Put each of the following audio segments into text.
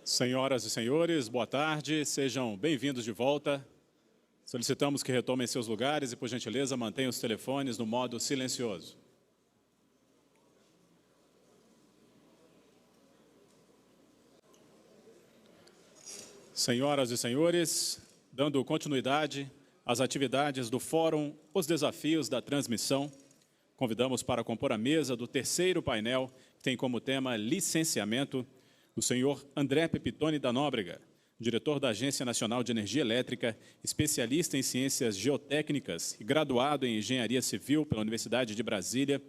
Senhoras e senhores, boa tarde, sejam bem-vindos de volta. Solicitamos que retomem seus lugares e, por gentileza, mantenham os telefones no modo silencioso. Senhoras e senhores, dando continuidade às atividades do Fórum Os Desafios da Transmissão, convidamos para compor a mesa do terceiro painel, que tem como tema licenciamento, o senhor André Pepitone da Nóbrega, diretor da Agência Nacional de Energia Elétrica, especialista em ciências geotécnicas e graduado em Engenharia Civil pela Universidade de Brasília,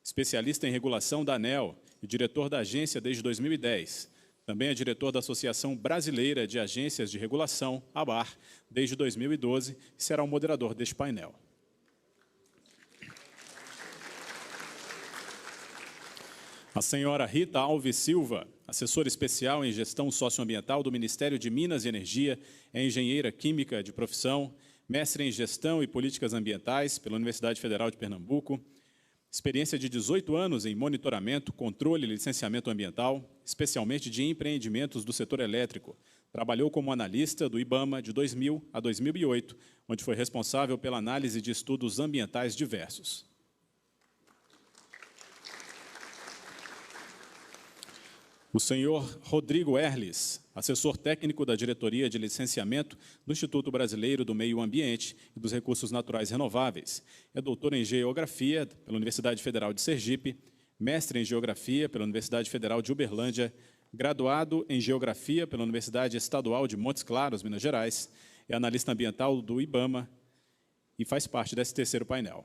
especialista em regulação da ANEEL e diretor da agência desde 2010. Também é diretor da Associação Brasileira de Agências de Regulação, ABAR, desde 2012, e será o moderador deste painel. A senhora Rita Alves Silva, assessora especial em gestão socioambiental do Ministério de Minas e Energia, é engenheira química de profissão, mestre em gestão e políticas ambientais pela Universidade Federal de Pernambuco, experiência de 18 anos em monitoramento, controle e licenciamento ambiental, especialmente de empreendimentos do setor elétrico. Trabalhou como analista do IBAMA de 2000 a 2008, onde foi responsável pela análise de estudos ambientais diversos. O senhor Rodrigo Erles, assessor técnico da Diretoria de Licenciamento do Instituto Brasileiro do Meio Ambiente e dos Recursos Naturais Renováveis. É doutor em Geografia pela Universidade Federal de Sergipe, mestre em Geografia pela Universidade Federal de Uberlândia, graduado em Geografia pela Universidade Estadual de Montes Claros, Minas Gerais, é analista ambiental do IBAMA e faz parte desse terceiro painel.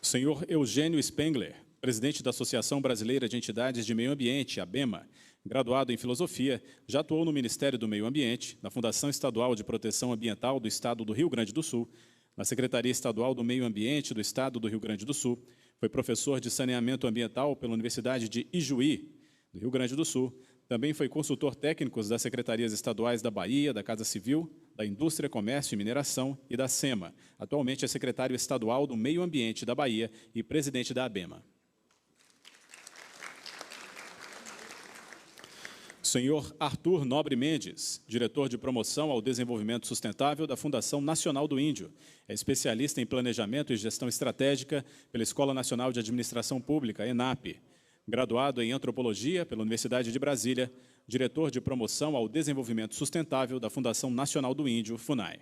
O senhor Eugênio Spengler, presidente da Associação Brasileira de Entidades de Meio Ambiente, ABEMA, graduado em Filosofia, já atuou no Ministério do Meio Ambiente, na Fundação Estadual de Proteção Ambiental do Estado do Rio Grande do Sul, na Secretaria Estadual do Meio Ambiente do Estado do Rio Grande do Sul, foi professor de Saneamento Ambiental pela Universidade de Ijuí, do Rio Grande do Sul, também foi consultor técnico das Secretarias Estaduais da Bahia, da Casa Civil, da Indústria, Comércio e Mineração e da SEMA. Atualmente é secretário estadual do Meio Ambiente da Bahia e presidente da ABEMA. Senhor Arthur Nobre Mendes, diretor de promoção ao desenvolvimento sustentável da Fundação Nacional do Índio. É especialista em planejamento e gestão estratégica pela Escola Nacional de Administração Pública, ENAP. Graduado em Antropologia pela Universidade de Brasília, diretor de promoção ao desenvolvimento sustentável da Fundação Nacional do Índio, FUNAI.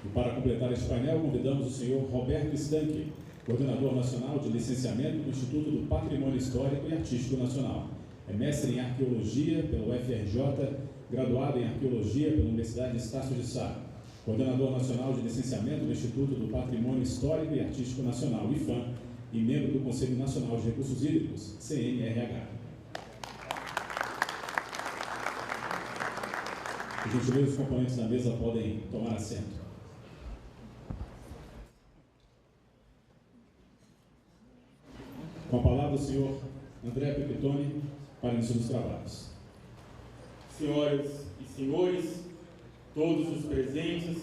E para completar este painel, convidamos o senhor Roberto Stanque, coordenador nacional de licenciamento do Instituto do Patrimônio Histórico e Artístico Nacional. É mestre em Arqueologia pela UFRJ, graduado em Arqueologia pela Universidade Estácio de Sá. Coordenador Nacional de Licenciamento do Instituto do Patrimônio Histórico e Artístico Nacional, IFAM, e membro do Conselho Nacional de Recursos Hídricos, CNRH. Por gentileza, os componentes da mesa podem tomar assento. Com a palavra, o senhor André Pepitone, para início dos trabalhos. Senhoras e senhores, todos os presentes,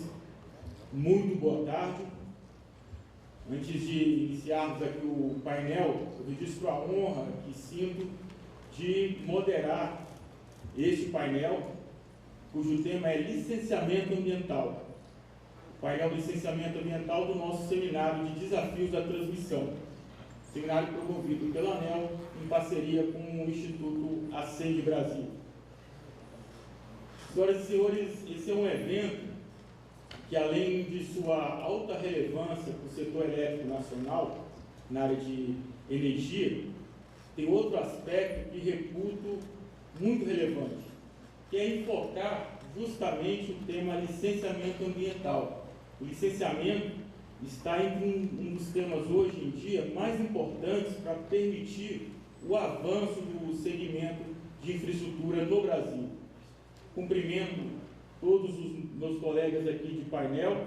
muito boa tarde. Antes de iniciarmos aqui o painel, eu registro a honra que sinto de moderar este painel, cujo tema é licenciamento ambiental. O painel licenciamento ambiental do nosso seminário de desafios da transmissão. Seminário promovido pela ANEEL em parceria com o Instituto ACEM de Brasília. Senhoras e senhores, esse é um evento que, além de sua alta relevância para o setor elétrico nacional, na área de energia, tem outro aspecto que reputo muito relevante, que é enfocar justamente o tema licenciamento ambiental. O licenciamento está entre um dos temas hoje em dia mais importantes para permitir o avanço do segmento de infraestrutura no Brasil. Cumprimento todos os meus colegas aqui de painel,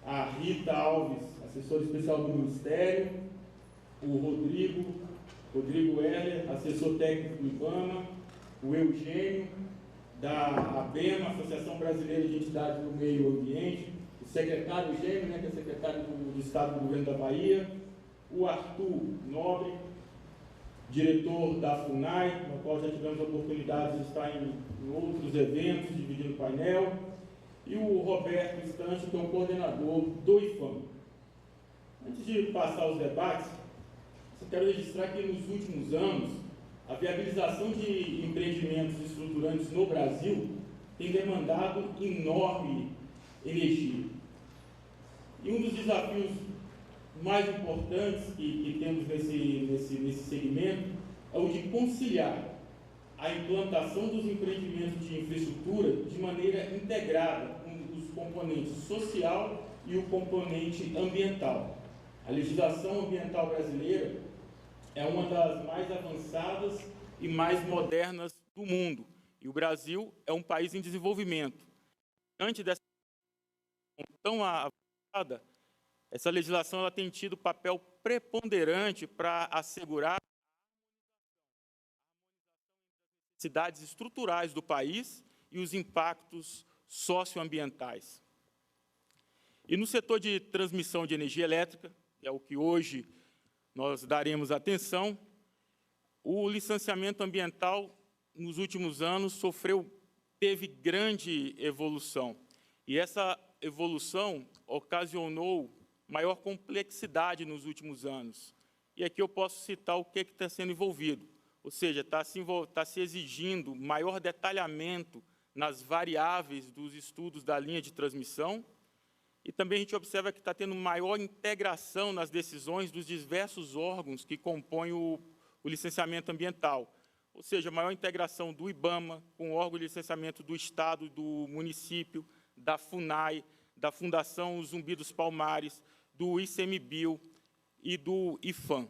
a Rita Alves, assessora especial do Ministério, o Rodrigo Heller, assessor técnico do IBAMA, o Eugênio, da ABEMA, Associação Brasileira de Entidades do Meio Ambiente, o secretário Gêmeo, né, que é secretário do Estado do Governo da Bahia, o Arthur Nobre, diretor da FUNAI, no qual já tivemos a oportunidade de estar em outros eventos, dividindo o painel, e o Roberto Estancho, que é o coordenador do IFAM. Antes de passar aos debates, eu quero registrar que nos últimos anos, a viabilização de empreendimentos estruturantes no Brasil tem demandado enorme energia. E um dos desafios mais importantes que temos nesse segmento é o de conciliar a implantação dos empreendimentos de infraestrutura de maneira integrada, com os componentes social e o componente ambiental. A legislação ambiental brasileira é uma das mais avançadas e mais modernas do mundo, e o Brasil é um país em desenvolvimento. Antes dessa tão avançada, essa legislação ela tem tido papel preponderante para assegurar as necessidades estruturais do país e os impactos socioambientais. E no setor de transmissão de energia elétrica, que é o que hoje nós daremos atenção, o licenciamento ambiental, nos últimos anos, teve grande evolução. E essa evolução ocasionou maior complexidade nos últimos anos. E aqui eu posso citar o que está sendo envolvido. Ou seja, está se exigindo maior detalhamento nas variáveis dos estudos da linha de transmissão, e também a gente observa que está tendo maior integração nas decisões dos diversos órgãos que compõem o licenciamento ambiental. Ou seja, maior integração do IBAMA com o órgão de licenciamento do Estado, do município, da FUNAI, da Fundação Zumbi dos Palmares, do ICMBio e do IFAM.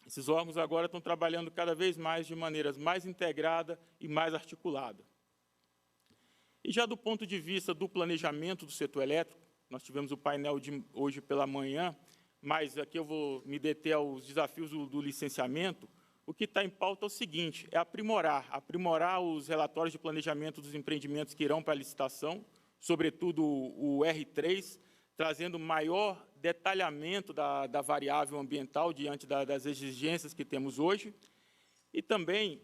Esses órgãos agora estão trabalhando cada vez mais de maneiras mais integrada e mais articulada. E já do ponto de vista do planejamento do setor elétrico, nós tivemos o painel de hoje pela manhã, mas aqui eu vou me deter aos desafios do licenciamento. O que está em pauta é o seguinte, é aprimorar os relatórios de planejamento dos empreendimentos que irão para a licitação, sobretudo o R3, trazendo maior detalhamento da variável ambiental diante das exigências que temos hoje. E também,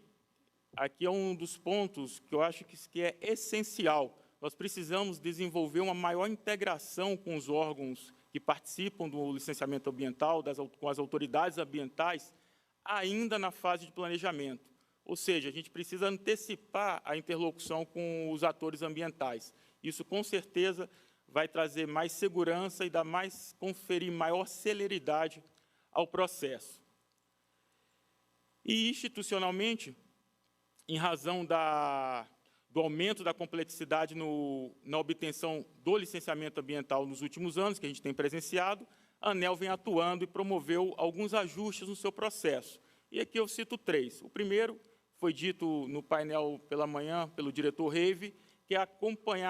aqui é um dos pontos que eu acho que é essencial. Nós precisamos desenvolver uma maior integração com os órgãos que participam do licenciamento ambiental, com as autoridades ambientais, ainda na fase de planejamento. Ou seja, a gente precisa antecipar a interlocução com os atores ambientais. Isso, com certeza, vai trazer mais segurança e conferir maior celeridade ao processo. E, institucionalmente, em razão do aumento da complexidade na obtenção do licenciamento ambiental nos últimos anos, que a gente tem presenciado, a ANEEL vem atuando e promoveu alguns ajustes no seu processo. E aqui eu cito 3. O primeiro foi dito no painel pela manhã pelo diretor Reive, que é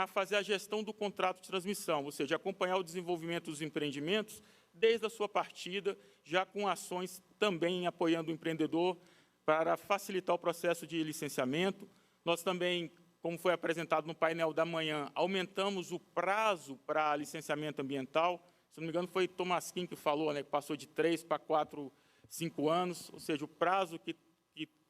fazer a gestão do contrato de transmissão, ou seja, acompanhar o desenvolvimento dos empreendimentos desde a sua partida, já com ações também apoiando o empreendedor para facilitar o processo de licenciamento. Nós também, como foi apresentado no painel da manhã, aumentamos o prazo para licenciamento ambiental. Se não me engano, foi Tomasquim que falou, né, que passou de 3 para 4, 5 anos, ou seja, o prazo que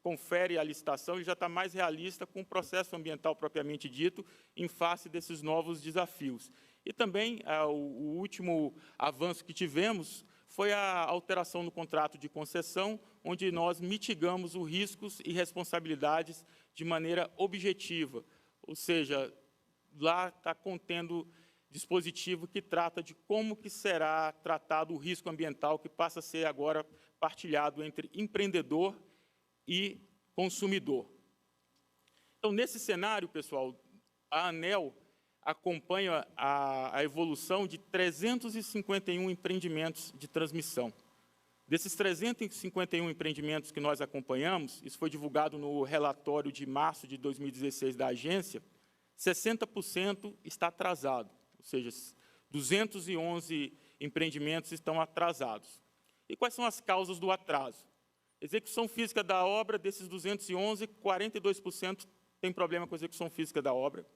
confere a licitação já está mais realista com o processo ambiental propriamente dito, em face desses novos desafios. E também, o último avanço que tivemos foi a alteração no contrato de concessão, onde nós mitigamos os riscos e responsabilidades de maneira objetiva, ou seja, lá está contendo dispositivo que trata de como que será tratado o risco ambiental, que passa a ser agora partilhado entre empreendedor e consumidor. Então, nesse cenário, pessoal, a ANEEL acompanha a evolução de 351 empreendimentos de transmissão. Desses 351 empreendimentos que nós acompanhamos, isso foi divulgado no relatório de março de 2016 da agência, 60% está atrasado, ou seja, 211 empreendimentos estão atrasados. E quais são as causas do atraso? Execução física da obra, desses 211, 42% tem problema com a execução física da obra.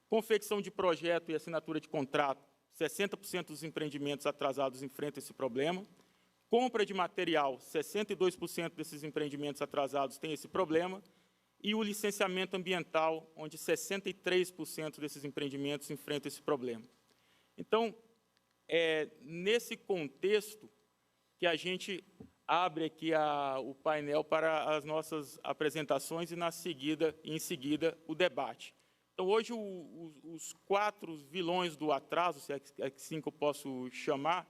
Confecção de projeto e assinatura de contrato, 60% dos empreendimentos atrasados enfrentam esse problema. Compra de material, 62% desses empreendimentos atrasados têm esse problema. E o licenciamento ambiental, onde 63% desses empreendimentos enfrentam esse problema. Então, é nesse contexto que a gente abre aqui o painel para as nossas apresentações e, em seguida, o debate. Então, hoje, os 4 vilões do atraso, se é assim que eu posso chamar,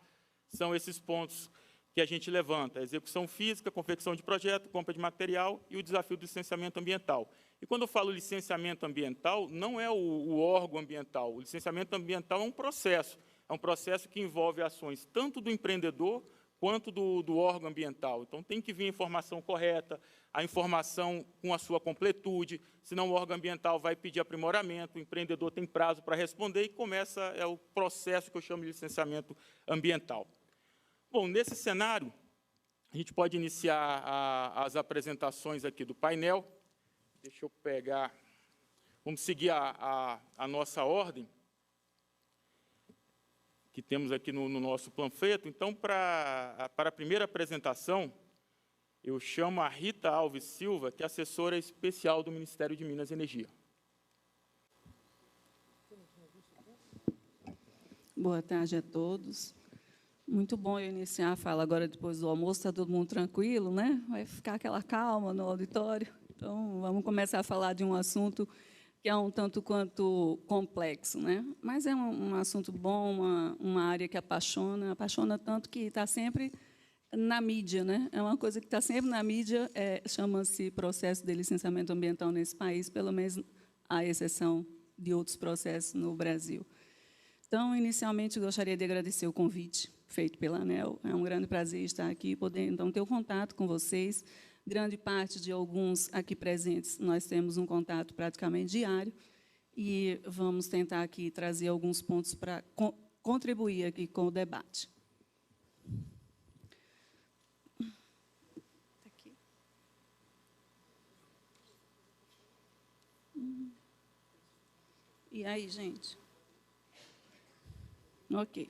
são esses pontos que a gente levanta: a execução física, confecção de projeto, compra de material e o desafio do licenciamento ambiental. E quando eu falo licenciamento ambiental, não é o órgão ambiental. O licenciamento ambiental é um processo que envolve ações tanto do empreendedor quanto do órgão ambiental. Então, tem que vir a informação correta, a informação com a sua completude, senão o órgão ambiental vai pedir aprimoramento, o empreendedor tem prazo para responder e começa o processo que eu chamo de licenciamento ambiental. Bom, nesse cenário, a gente pode iniciar as apresentações aqui do painel. Deixa eu pegar... Vamos seguir a nossa ordem, que temos aqui no nosso panfleto. Então, para a primeira apresentação, eu chamo a Rita Alves Silva, que é assessora especial do Ministério de Minas e Energia. Boa tarde a todos. Muito bom eu iniciar a fala agora, depois do almoço, está todo mundo tranquilo, né? Vai ficar aquela calma no auditório. Então, vamos começar a falar de um assunto que é um tanto quanto complexo, né? Mas é um assunto bom, uma área que apasiona tanto que está sempre na mídia, né? É uma coisa que está sempre na mídia, chama-se processo de licenciamento ambiental nesse país, pelo menos à exceção de outros processos no Brasil. Então, inicialmente, gostaria de agradecer o convite feito pela ANEEL. É um grande prazer estar aqui e poder, então, ter o contato com vocês. Grande parte de alguns aqui presentes, nós temos um contato praticamente diário e vamos tentar aqui trazer alguns pontos para contribuir aqui com o debate. Aqui. E aí, gente? Ok.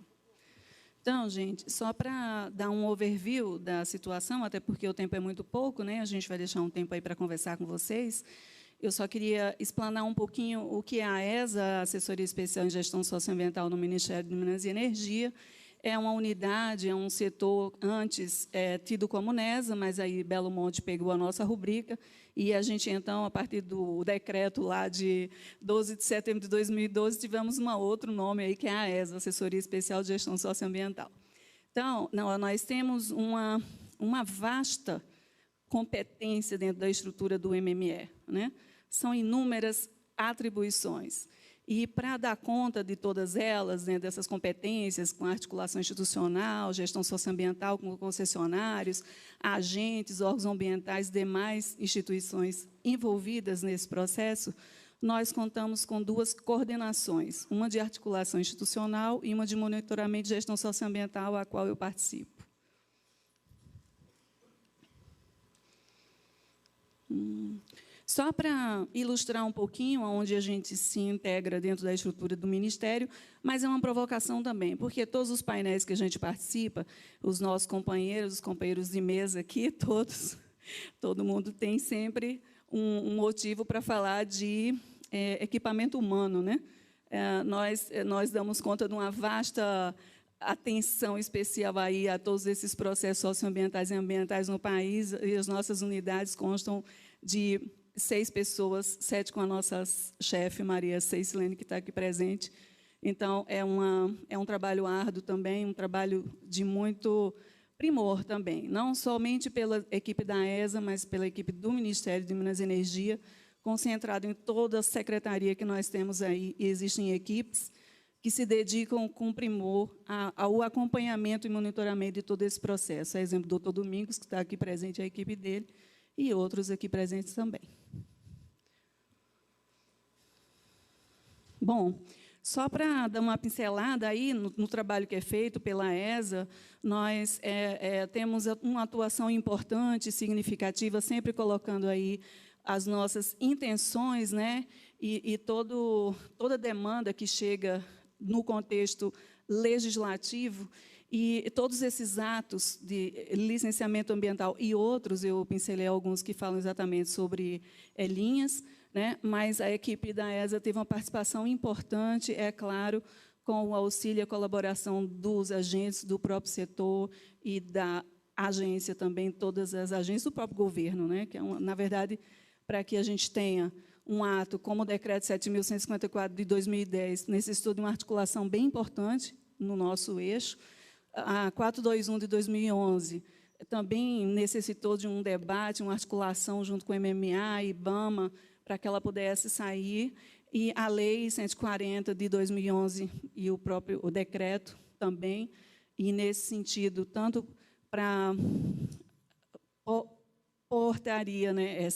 Então, gente, só para dar um overview da situação, até porque o tempo é muito pouco, né? A gente vai deixar um tempo aí para conversar com vocês. Eu só queria explanar um pouquinho o que é a AESA, a Assessoria Especial em Gestão Socioambiental no Ministério de Minas e Energia. É uma unidade, é um setor antes tido como NESA, mas aí Belo Monte pegou a nossa rubrica e a gente, então, a partir do decreto lá de 12 de setembro de 2012, tivemos um outro nome aí, que é a AESA, Assessoria Especial de Gestão Socioambiental. Então, nós temos uma vasta competência dentro da estrutura do MME, né? São inúmeras atribuições. E, para dar conta de todas elas, né, dessas competências, com articulação institucional, gestão socioambiental com concessionários, agentes, órgãos ambientais, demais instituições envolvidas nesse processo, nós contamos com 2 coordenações, uma de articulação institucional e uma de monitoramento de gestão socioambiental, a qual eu participo. Só para ilustrar um pouquinho onde a gente se integra dentro da estrutura do Ministério, mas é uma provocação também, porque todos os painéis que a gente participa, os nossos companheiros, os companheiros de mesa aqui, todo mundo tem sempre um motivo para falar de equipamento humano, né? Nós damos conta de uma vasta atenção especial aí a todos esses processos socioambientais e ambientais no país, e as nossas unidades constam de 6 pessoas, 7 com a nossa chefe, Maria Ceislene, que está aqui presente. Então, é um trabalho árduo também, um trabalho de muito primor também, não somente pela equipe da AESA, mas pela equipe do Ministério de Minas e Energia, concentrado em toda a secretaria que nós temos aí. E existem equipes que se dedicam com primor ao acompanhamento e monitoramento de todo esse processo. A exemplo do doutor Domingos, que está aqui presente, a equipe dele, e outros aqui presentes também. Bom, só para dar uma pincelada aí no trabalho que é feito pela AESA, nós temos uma atuação importante, significativa, sempre colocando aí as nossas intenções, né, e toda demanda que chega no contexto legislativo, e todos esses atos de licenciamento ambiental e outros, eu pincelei alguns que falam exatamente sobre linhas, né? Mas a equipe da ESA teve uma participação importante, é claro, com o auxílio e a colaboração dos agentes do próprio setor e da agência também, todas as agências do próprio governo, né? Que é na verdade, para que a gente tenha um ato como o Decreto 7.154 de 2010, necessitou de uma articulação bem importante no nosso eixo. A 421 de 2011 também necessitou de um debate, uma articulação junto com o MMA e IBAMA, para que ela pudesse sair, e a Lei 140 de 2011 e o decreto também, e nesse sentido, tanto para portaria, né,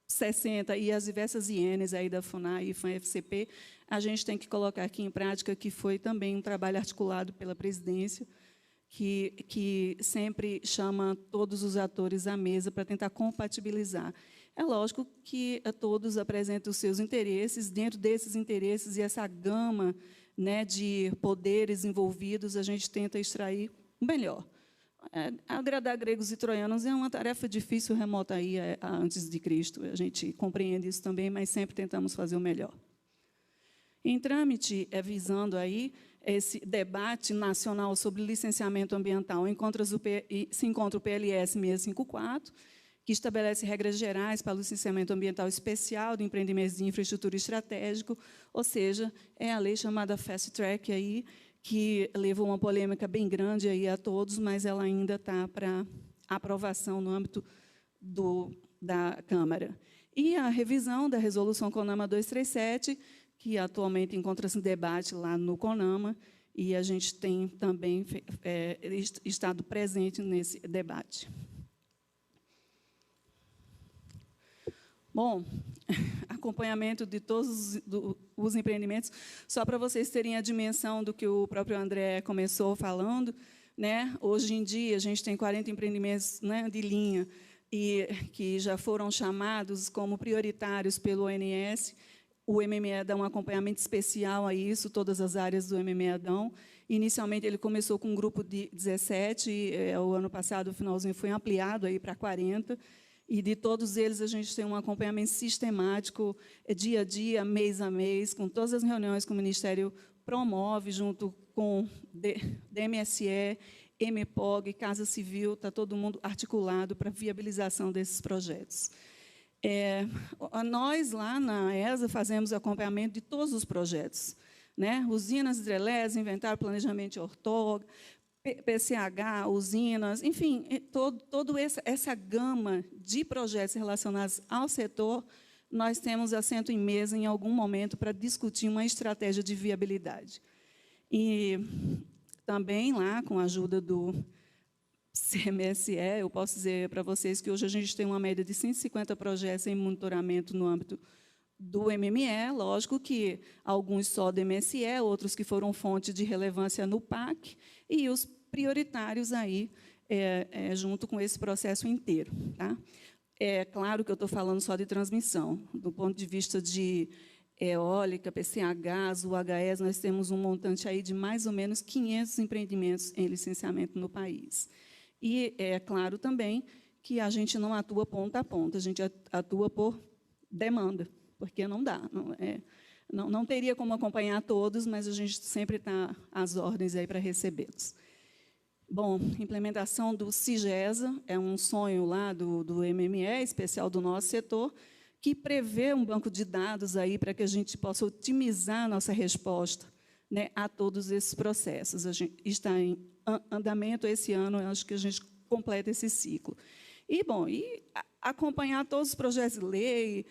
60 e as diversas INs aí da FUNAI, IFAM, FCP, a gente tem que colocar aqui em prática que foi também um trabalho articulado pela presidência, que sempre chama todos os atores à mesa para tentar compatibilizar. É lógico que todos apresentam os seus interesses, dentro desses interesses e essa gama, né, de poderes envolvidos, a gente tenta extrair o melhor. Agradar gregos e troianos é uma tarefa difícil, remota aí antes de Cristo. A gente compreende isso também, mas sempre tentamos fazer o melhor. Em trâmite, visando aí esse debate nacional sobre licenciamento ambiental, se encontra o PLS 654, que estabelece regras gerais para o licenciamento ambiental especial de empreendimentos de infraestrutura estratégico, ou seja, é a lei chamada Fast Track, aí, que levou uma polêmica bem grande aí a todos, mas ela ainda está para aprovação no âmbito da Câmara. E a revisão da Resolução CONAMA 237, que atualmente encontra-se em debate lá no CONAMA, e a gente tem também estado presente nesse debate. Bom, acompanhamento de todos os empreendimentos, só para vocês terem a dimensão do que o próprio André começou falando, né? Hoje em dia, a gente tem 40 empreendimentos, né, de linha, e que já foram chamados como prioritários pelo ONS. O MME dá um acompanhamento especial a isso, todas as áreas do MME dão. Inicialmente, ele começou com um grupo de 17, o ano passado, o finalzinho, foi ampliado aí para 40, e de todos eles a gente tem um acompanhamento sistemático, dia a dia, mês a mês, com todas as reuniões que o Ministério promove, junto com DMSE, MPOG, Casa Civil, está todo mundo articulado para a viabilização desses projetos. Nós, lá na ESA, fazemos acompanhamento de todos os projetos, né? Usinas hidrelétricas, inventário, planejamento ortog, PCH, usinas, enfim, toda essa gama de projetos relacionados ao setor, nós temos assento em mesa, em algum momento, para discutir uma estratégia de viabilidade. E também, lá, com a ajuda do CMSE, eu posso dizer para vocês que hoje a gente tem uma média de 150 projetos em monitoramento no âmbito do MME, lógico que alguns só do MSE, outros que foram fonte de relevância no PAC, e os prioritários aí, junto com esse processo inteiro. Tá? É claro que eu estou falando só de transmissão. Do ponto de vista de eólica, PCH, UHS, nós temos um montante aí de mais ou menos 500 empreendimentos em licenciamento no país. E é claro também que a gente não atua ponta a ponta, a gente atua por demanda, porque não dá. Não teria como acompanhar todos, mas a gente sempre está às ordens aí para recebê-los. Bom, implementação do CIGESA é um sonho lá do MME, especial do nosso setor, que prevê um banco de dados aí para que a gente possa otimizar a nossa resposta, né, a todos esses processos. A gente está em andamento esse ano, eu acho que a gente completa esse ciclo. E, bom, acompanhar todos os projetos de lei,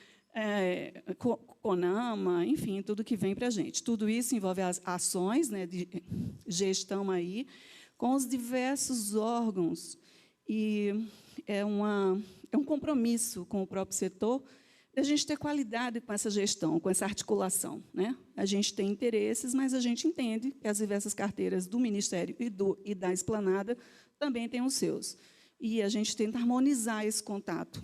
CONAMA, enfim, tudo que vem para a gente. Tudo isso envolve as ações, né, de gestão aí, com os diversos órgãos, e é um compromisso com o próprio setor de a gente ter qualidade com essa gestão, com essa articulação, né? A gente tem interesses, mas a gente entende que as diversas carteiras do Ministério e da Esplanada também têm os seus. e a gente tenta harmonizar esse contato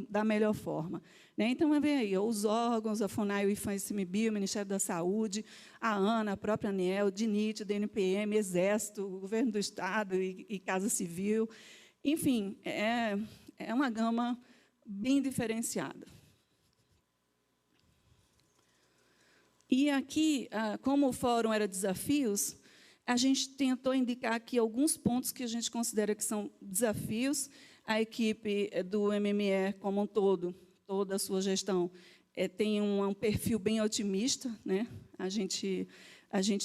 da melhor forma. Né? Então, vem aí, os órgãos, a FUNAI, o IFAM, ICMBio, o Ministério da Saúde, a ANA, a própria ANEEL, o DINIT, o DNPM, Exército, o Governo do Estado e Casa Civil. Enfim, é uma gama bem diferenciada. E aqui, como o fórum era desafios, a gente tentou indicar aqui alguns pontos que a gente considera que são desafios. A equipe do MME, como um todo, toda a sua gestão, tem um perfil bem otimista, né? A gente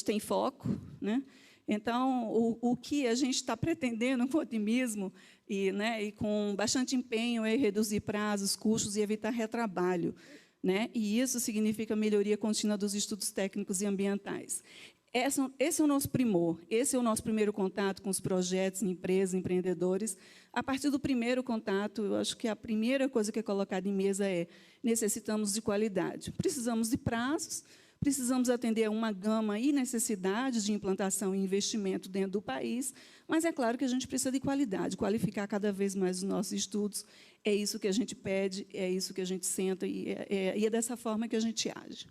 tem foco, né? Então, o que a gente está pretendendo com otimismo e com bastante empenho é reduzir prazos, custos e evitar retrabalho. Né? E isso significa melhoria contínua dos estudos técnicos e ambientais. Esse é o nosso primor, esse é o nosso primeiro contato com os projetos, empresas, empreendedores. A partir do primeiro contato, eu acho que a primeira coisa que é colocada em mesa é: necessitamos de qualidade, precisamos de prazos, precisamos atender a uma gama e necessidades de implantação e investimento dentro do país, mas é claro que a gente precisa de qualidade, qualificar cada vez mais os nossos estudos. É isso que a gente pede, é isso que a gente senta, e é dessa forma que a gente age.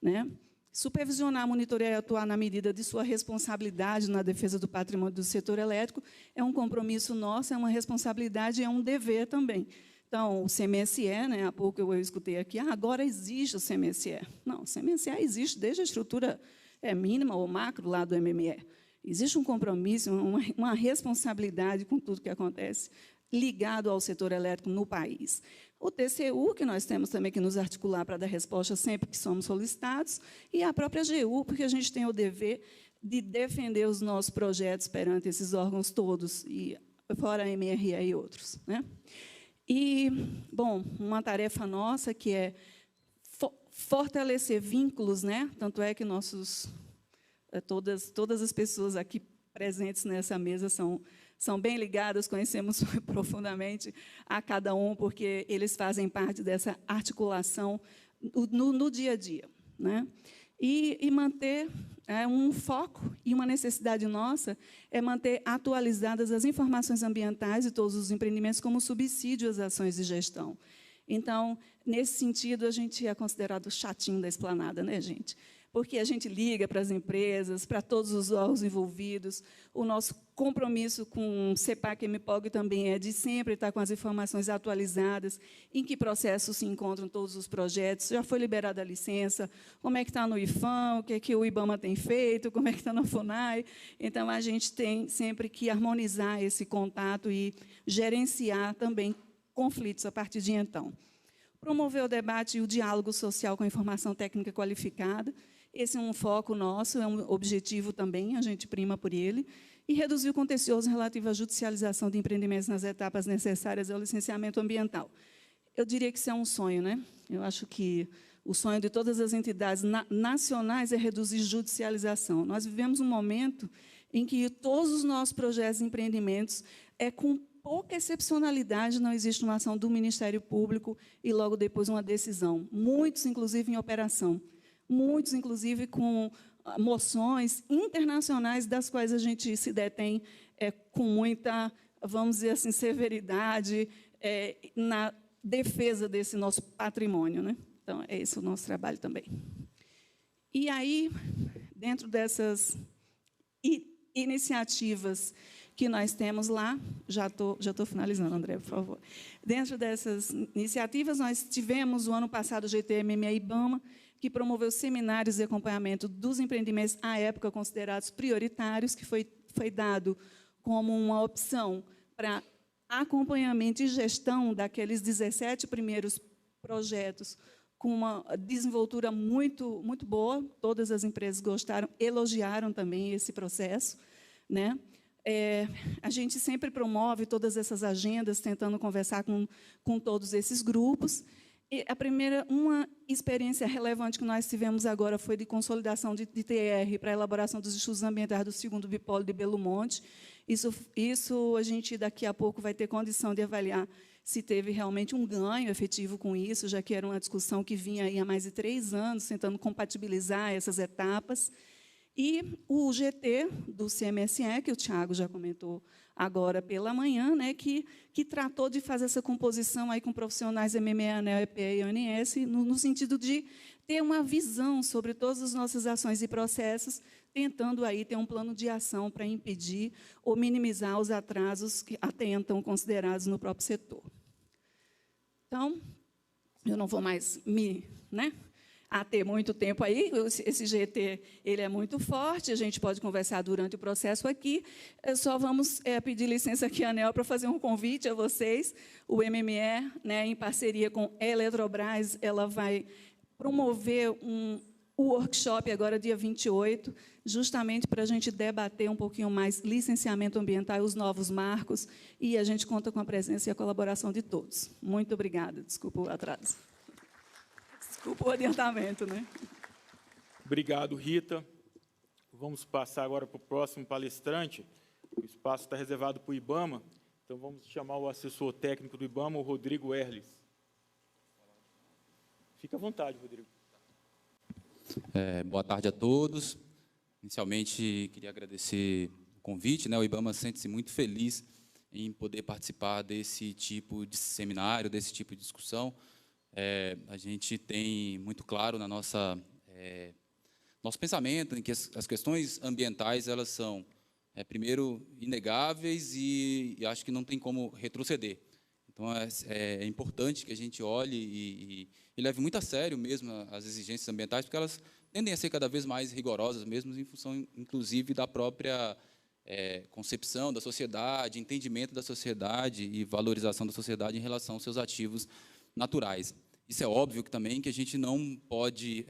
Né? Supervisionar, monitorear e atuar na medida de sua responsabilidade na defesa do patrimônio do setor elétrico é um compromisso nosso, é uma responsabilidade e é um dever também. Então, o CMSE, né, há pouco eu escutei aqui, agora existe o CMSE. Não, o CMSE existe desde a estrutura mínima ou macro lá do MME. Existe um compromisso, uma responsabilidade com tudo que acontece ligado ao setor elétrico no país. O TCU, que nós temos também que nos articular para dar resposta sempre que somos solicitados, e a própria AGU, porque a gente tem o dever de defender os nossos projetos perante esses órgãos todos, e fora a MRE e outros. Né? E, bom, uma tarefa nossa que é fortalecer vínculos, né? Tanto é que todas as pessoas aqui presentes nessa mesa são bem ligadas, conhecemos profundamente a cada um, porque eles fazem parte dessa articulação no dia a dia. Né? E manter um foco e uma necessidade nossa é manter atualizadas as informações ambientais de todos os empreendimentos como subsídio às ações de gestão. Então, nesse sentido, a gente é considerado chatinho da esplanada, né, gente? Porque a gente liga para as empresas, para todos os órgãos envolvidos. O nosso compromisso com o CEPAC e MPOG também é de sempre estar com as informações atualizadas, em que processo se encontram todos os projetos, já foi liberada a licença, como é que está no IFAM, o que é que o IBAMA tem feito, como é que está na FUNAI. Então, a gente tem sempre que harmonizar esse contato e gerenciar também conflitos a partir de então. Promover o debate e o diálogo social com a informação técnica qualificada. Esse é um foco nosso, é um objetivo também, a gente prima por ele. E reduzir o contencioso relativo à judicialização de empreendimentos nas etapas necessárias ao licenciamento ambiental. Eu diria que isso é um sonho, né? Eu acho que o sonho de todas as entidades nacionais é reduzir judicialização. Nós vivemos um momento em que todos os nossos projetos e empreendimentos com pouca excepcionalidade, não existe uma ação do Ministério Público e, logo depois, uma decisão. Muitos, inclusive, em operação. Muitos, inclusive, com moções internacionais, das quais a gente se detém com muita, vamos dizer assim, severidade na defesa desse nosso patrimônio. Né? Então, é esse o nosso trabalho também. E aí, dentro dessas iniciativas que nós temos lá, já estou finalizando, André, por favor. Dentro dessas iniciativas, nós tivemos, o ano passado, o GTMM e IBAMA, que promoveu seminários de acompanhamento dos empreendimentos, à época, considerados prioritários, que foi dado como uma opção para acompanhamento e gestão daqueles 17 primeiros projetos, com uma desenvoltura muito, muito boa. Todas as empresas gostaram, elogiaram também esse processo. Né? A gente sempre promove todas essas agendas, tentando conversar com todos esses grupos. E uma experiência relevante que nós tivemos agora foi de consolidação de TR para a elaboração dos estudos ambientais do 2º bipolo de Belo Monte. Isso a gente, daqui a pouco, vai ter condição de avaliar se teve realmente um ganho efetivo com isso, já que era uma discussão que vinha aí há mais de 3 anos, tentando compatibilizar essas etapas. E o GT do CMSE, que o Tiago já comentou agora pela manhã, né, que tratou de fazer essa composição aí com profissionais MME, ANEEL, EPE e ONS, no sentido de ter uma visão sobre todas as nossas ações e processos, tentando aí ter um plano de ação para impedir ou minimizar os atrasos que até então considerados no próprio setor. Então, eu não vou mais ter muito tempo aí, esse GT ele é muito forte, a gente pode conversar durante o processo aqui, só vamos pedir licença aqui, ANEEL, para fazer um convite a vocês. O MME, né, em parceria com a Eletrobras, ela vai promover um workshop agora, dia 28, justamente para a gente debater um pouquinho mais licenciamento ambiental e os novos marcos, e a gente conta com a presença e a colaboração de todos. Muito obrigada, desculpa o atraso. Desculpa o adiantamento, né? Obrigado, Rita. Vamos passar agora para o próximo palestrante. O espaço está reservado para o IBAMA, então vamos chamar o assessor técnico do IBAMA, o Rodrigo Erles. Fique à vontade, Rodrigo. Boa tarde a todos. Inicialmente, queria agradecer o convite, né? O IBAMA sente-se muito feliz em poder participar desse tipo de seminário, desse tipo de discussão. A gente tem muito claro na nosso pensamento em que as questões ambientais elas são, primeiro, inegáveis e acho que não tem como retroceder. Então, é importante que a gente olhe e leve muito a sério mesmo as exigências ambientais, porque elas tendem a ser cada vez mais rigorosas, mesmo em função, inclusive, da própria concepção da sociedade, entendimento da sociedade e valorização da sociedade em relação aos seus ativos naturais. Isso é óbvio que também que a gente não pode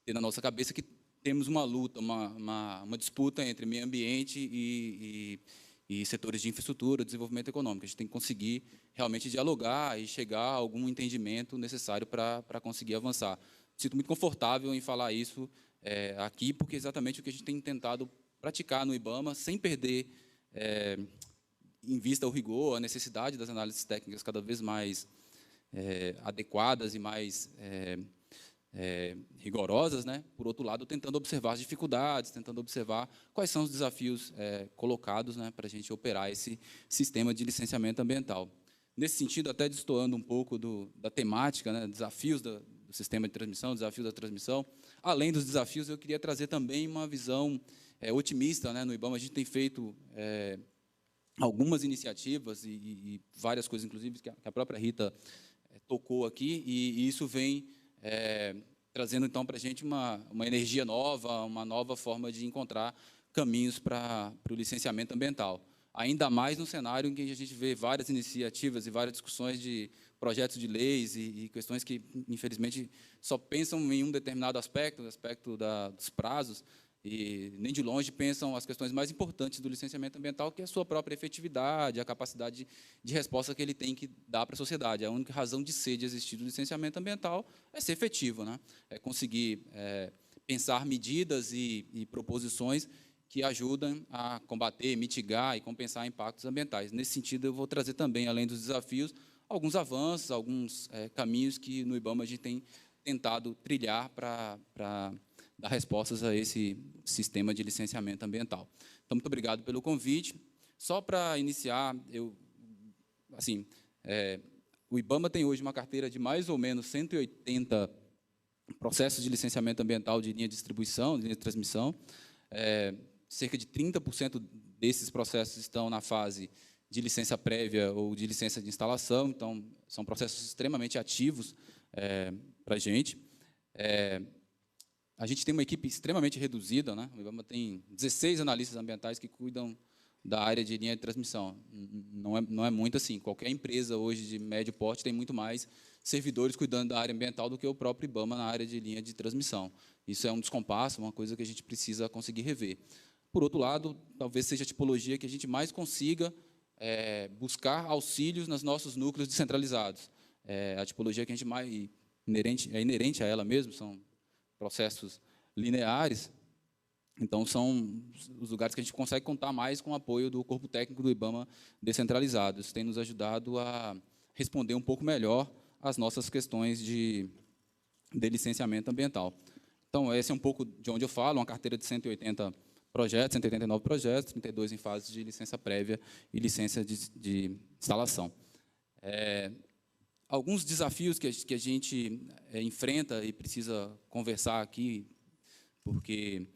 ter na nossa cabeça que temos uma luta, uma disputa entre meio ambiente e setores de infraestrutura, desenvolvimento econômico. A gente tem que conseguir realmente dialogar e chegar a algum entendimento necessário para conseguir avançar. Me sinto muito confortável em falar isso aqui, porque é exatamente o que a gente tem tentado praticar no IBAMA, sem perder em vista o rigor, a necessidade das análises técnicas cada vez mais adequadas e mais rigorosas, né? Por outro lado, tentando observar as dificuldades, tentando observar quais são os desafios colocados, né, para a gente operar esse sistema de licenciamento ambiental. Nesse sentido, até destoando um pouco da temática, né, desafios do sistema de transmissão, desafios da transmissão, além dos desafios, eu queria trazer também uma visão otimista, né? No IBAMA a gente tem feito algumas iniciativas e várias coisas, inclusive, que a própria Rita tocou aqui, e isso vem trazendo, então, para a gente uma energia nova, uma nova forma de encontrar caminhos para o licenciamento ambiental. Ainda mais no cenário em que a gente vê várias iniciativas e várias discussões de projetos de leis e questões que, infelizmente, só pensam em um determinado aspecto, o aspecto dos prazos, e nem de longe pensam as questões mais importantes do licenciamento ambiental, que é a sua própria efetividade, a capacidade de resposta que ele tem que dar para a sociedade. A única razão de ser, de existir do licenciamento ambiental é ser efetivo, né? É conseguir pensar medidas e proposições que ajudam a combater, mitigar e compensar impactos ambientais. Nesse sentido, eu vou trazer também, além dos desafios, alguns avanços, alguns caminhos que no IBAMA a gente tem tentado trilhar para dar respostas a esse sistema de licenciamento ambiental. Então, muito obrigado pelo convite. Só para iniciar, o IBAMA tem hoje uma carteira de mais ou menos 180 processos de licenciamento ambiental de linha de distribuição, de linha de transmissão. Cerca de 30% desses processos estão na fase de licença prévia ou de licença de instalação, então, são processos extremamente ativos para a gente. A gente tem uma equipe extremamente reduzida, né? O IBAMA tem 16 analistas ambientais que cuidam da área de linha de transmissão. Não é muito assim. Qualquer empresa hoje de médio porte tem muito mais servidores cuidando da área ambiental do que o próprio IBAMA na área de linha de transmissão. Isso é um descompasso, uma coisa que a gente precisa conseguir rever. Por outro lado, talvez seja a tipologia que a gente mais consiga buscar auxílios nos nossos núcleos descentralizados. A tipologia que a gente mais inerente a ela mesmo, são processos lineares, então são os lugares que a gente consegue contar mais com o apoio do corpo técnico do IBAMA descentralizado. Isso tem nos ajudado a responder um pouco melhor às nossas questões de licenciamento ambiental. Então, esse é um pouco de onde eu falo, uma carteira de 180 projetos, 189 projetos, 32 em fase de licença prévia e licença de instalação. Alguns desafios que a gente enfrenta e precisa conversar aqui, porque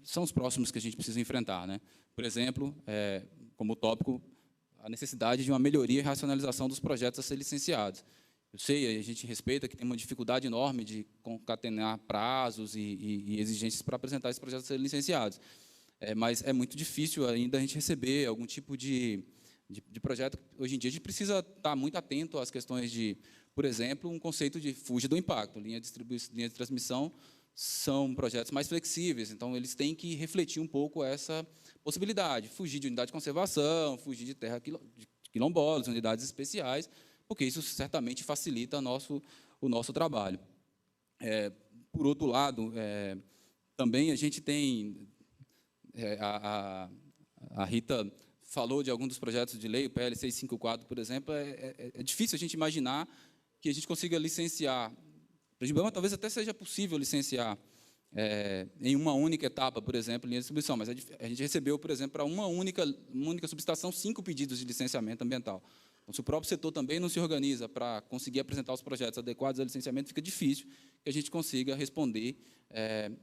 são os próximos que a gente precisa enfrentar, né? Por exemplo, como tópico, a necessidade de uma melhoria e racionalização dos projetos a ser licenciados. Eu sei, a gente respeita que tem uma dificuldade enorme de concatenar prazos e exigências para apresentar esses projetos a serem licenciados. Mas é muito difícil ainda a gente receber algum tipo de projeto. Hoje em dia, a gente precisa estar muito atento às questões de, por exemplo, um conceito de fuja do impacto. Linha de transmissão são projetos mais flexíveis, então eles têm que refletir um pouco essa possibilidade, fugir de unidade de conservação, fugir de terra de quilombolas, unidades especiais, porque isso certamente facilita o nosso trabalho. Por outro lado, também a gente tem, a Rita falou de alguns dos projetos de lei, o PL 654, por exemplo, é difícil a gente imaginar que a gente consiga licenciar. Para o IBAMA, talvez até seja possível licenciar em uma única etapa, por exemplo, linha de distribuição, mas a gente recebeu, por exemplo, para uma única subestação, 5 pedidos de licenciamento ambiental. Então, se o próprio setor também não se organiza para conseguir apresentar os projetos adequados ao licenciamento, fica difícil que a gente consiga responder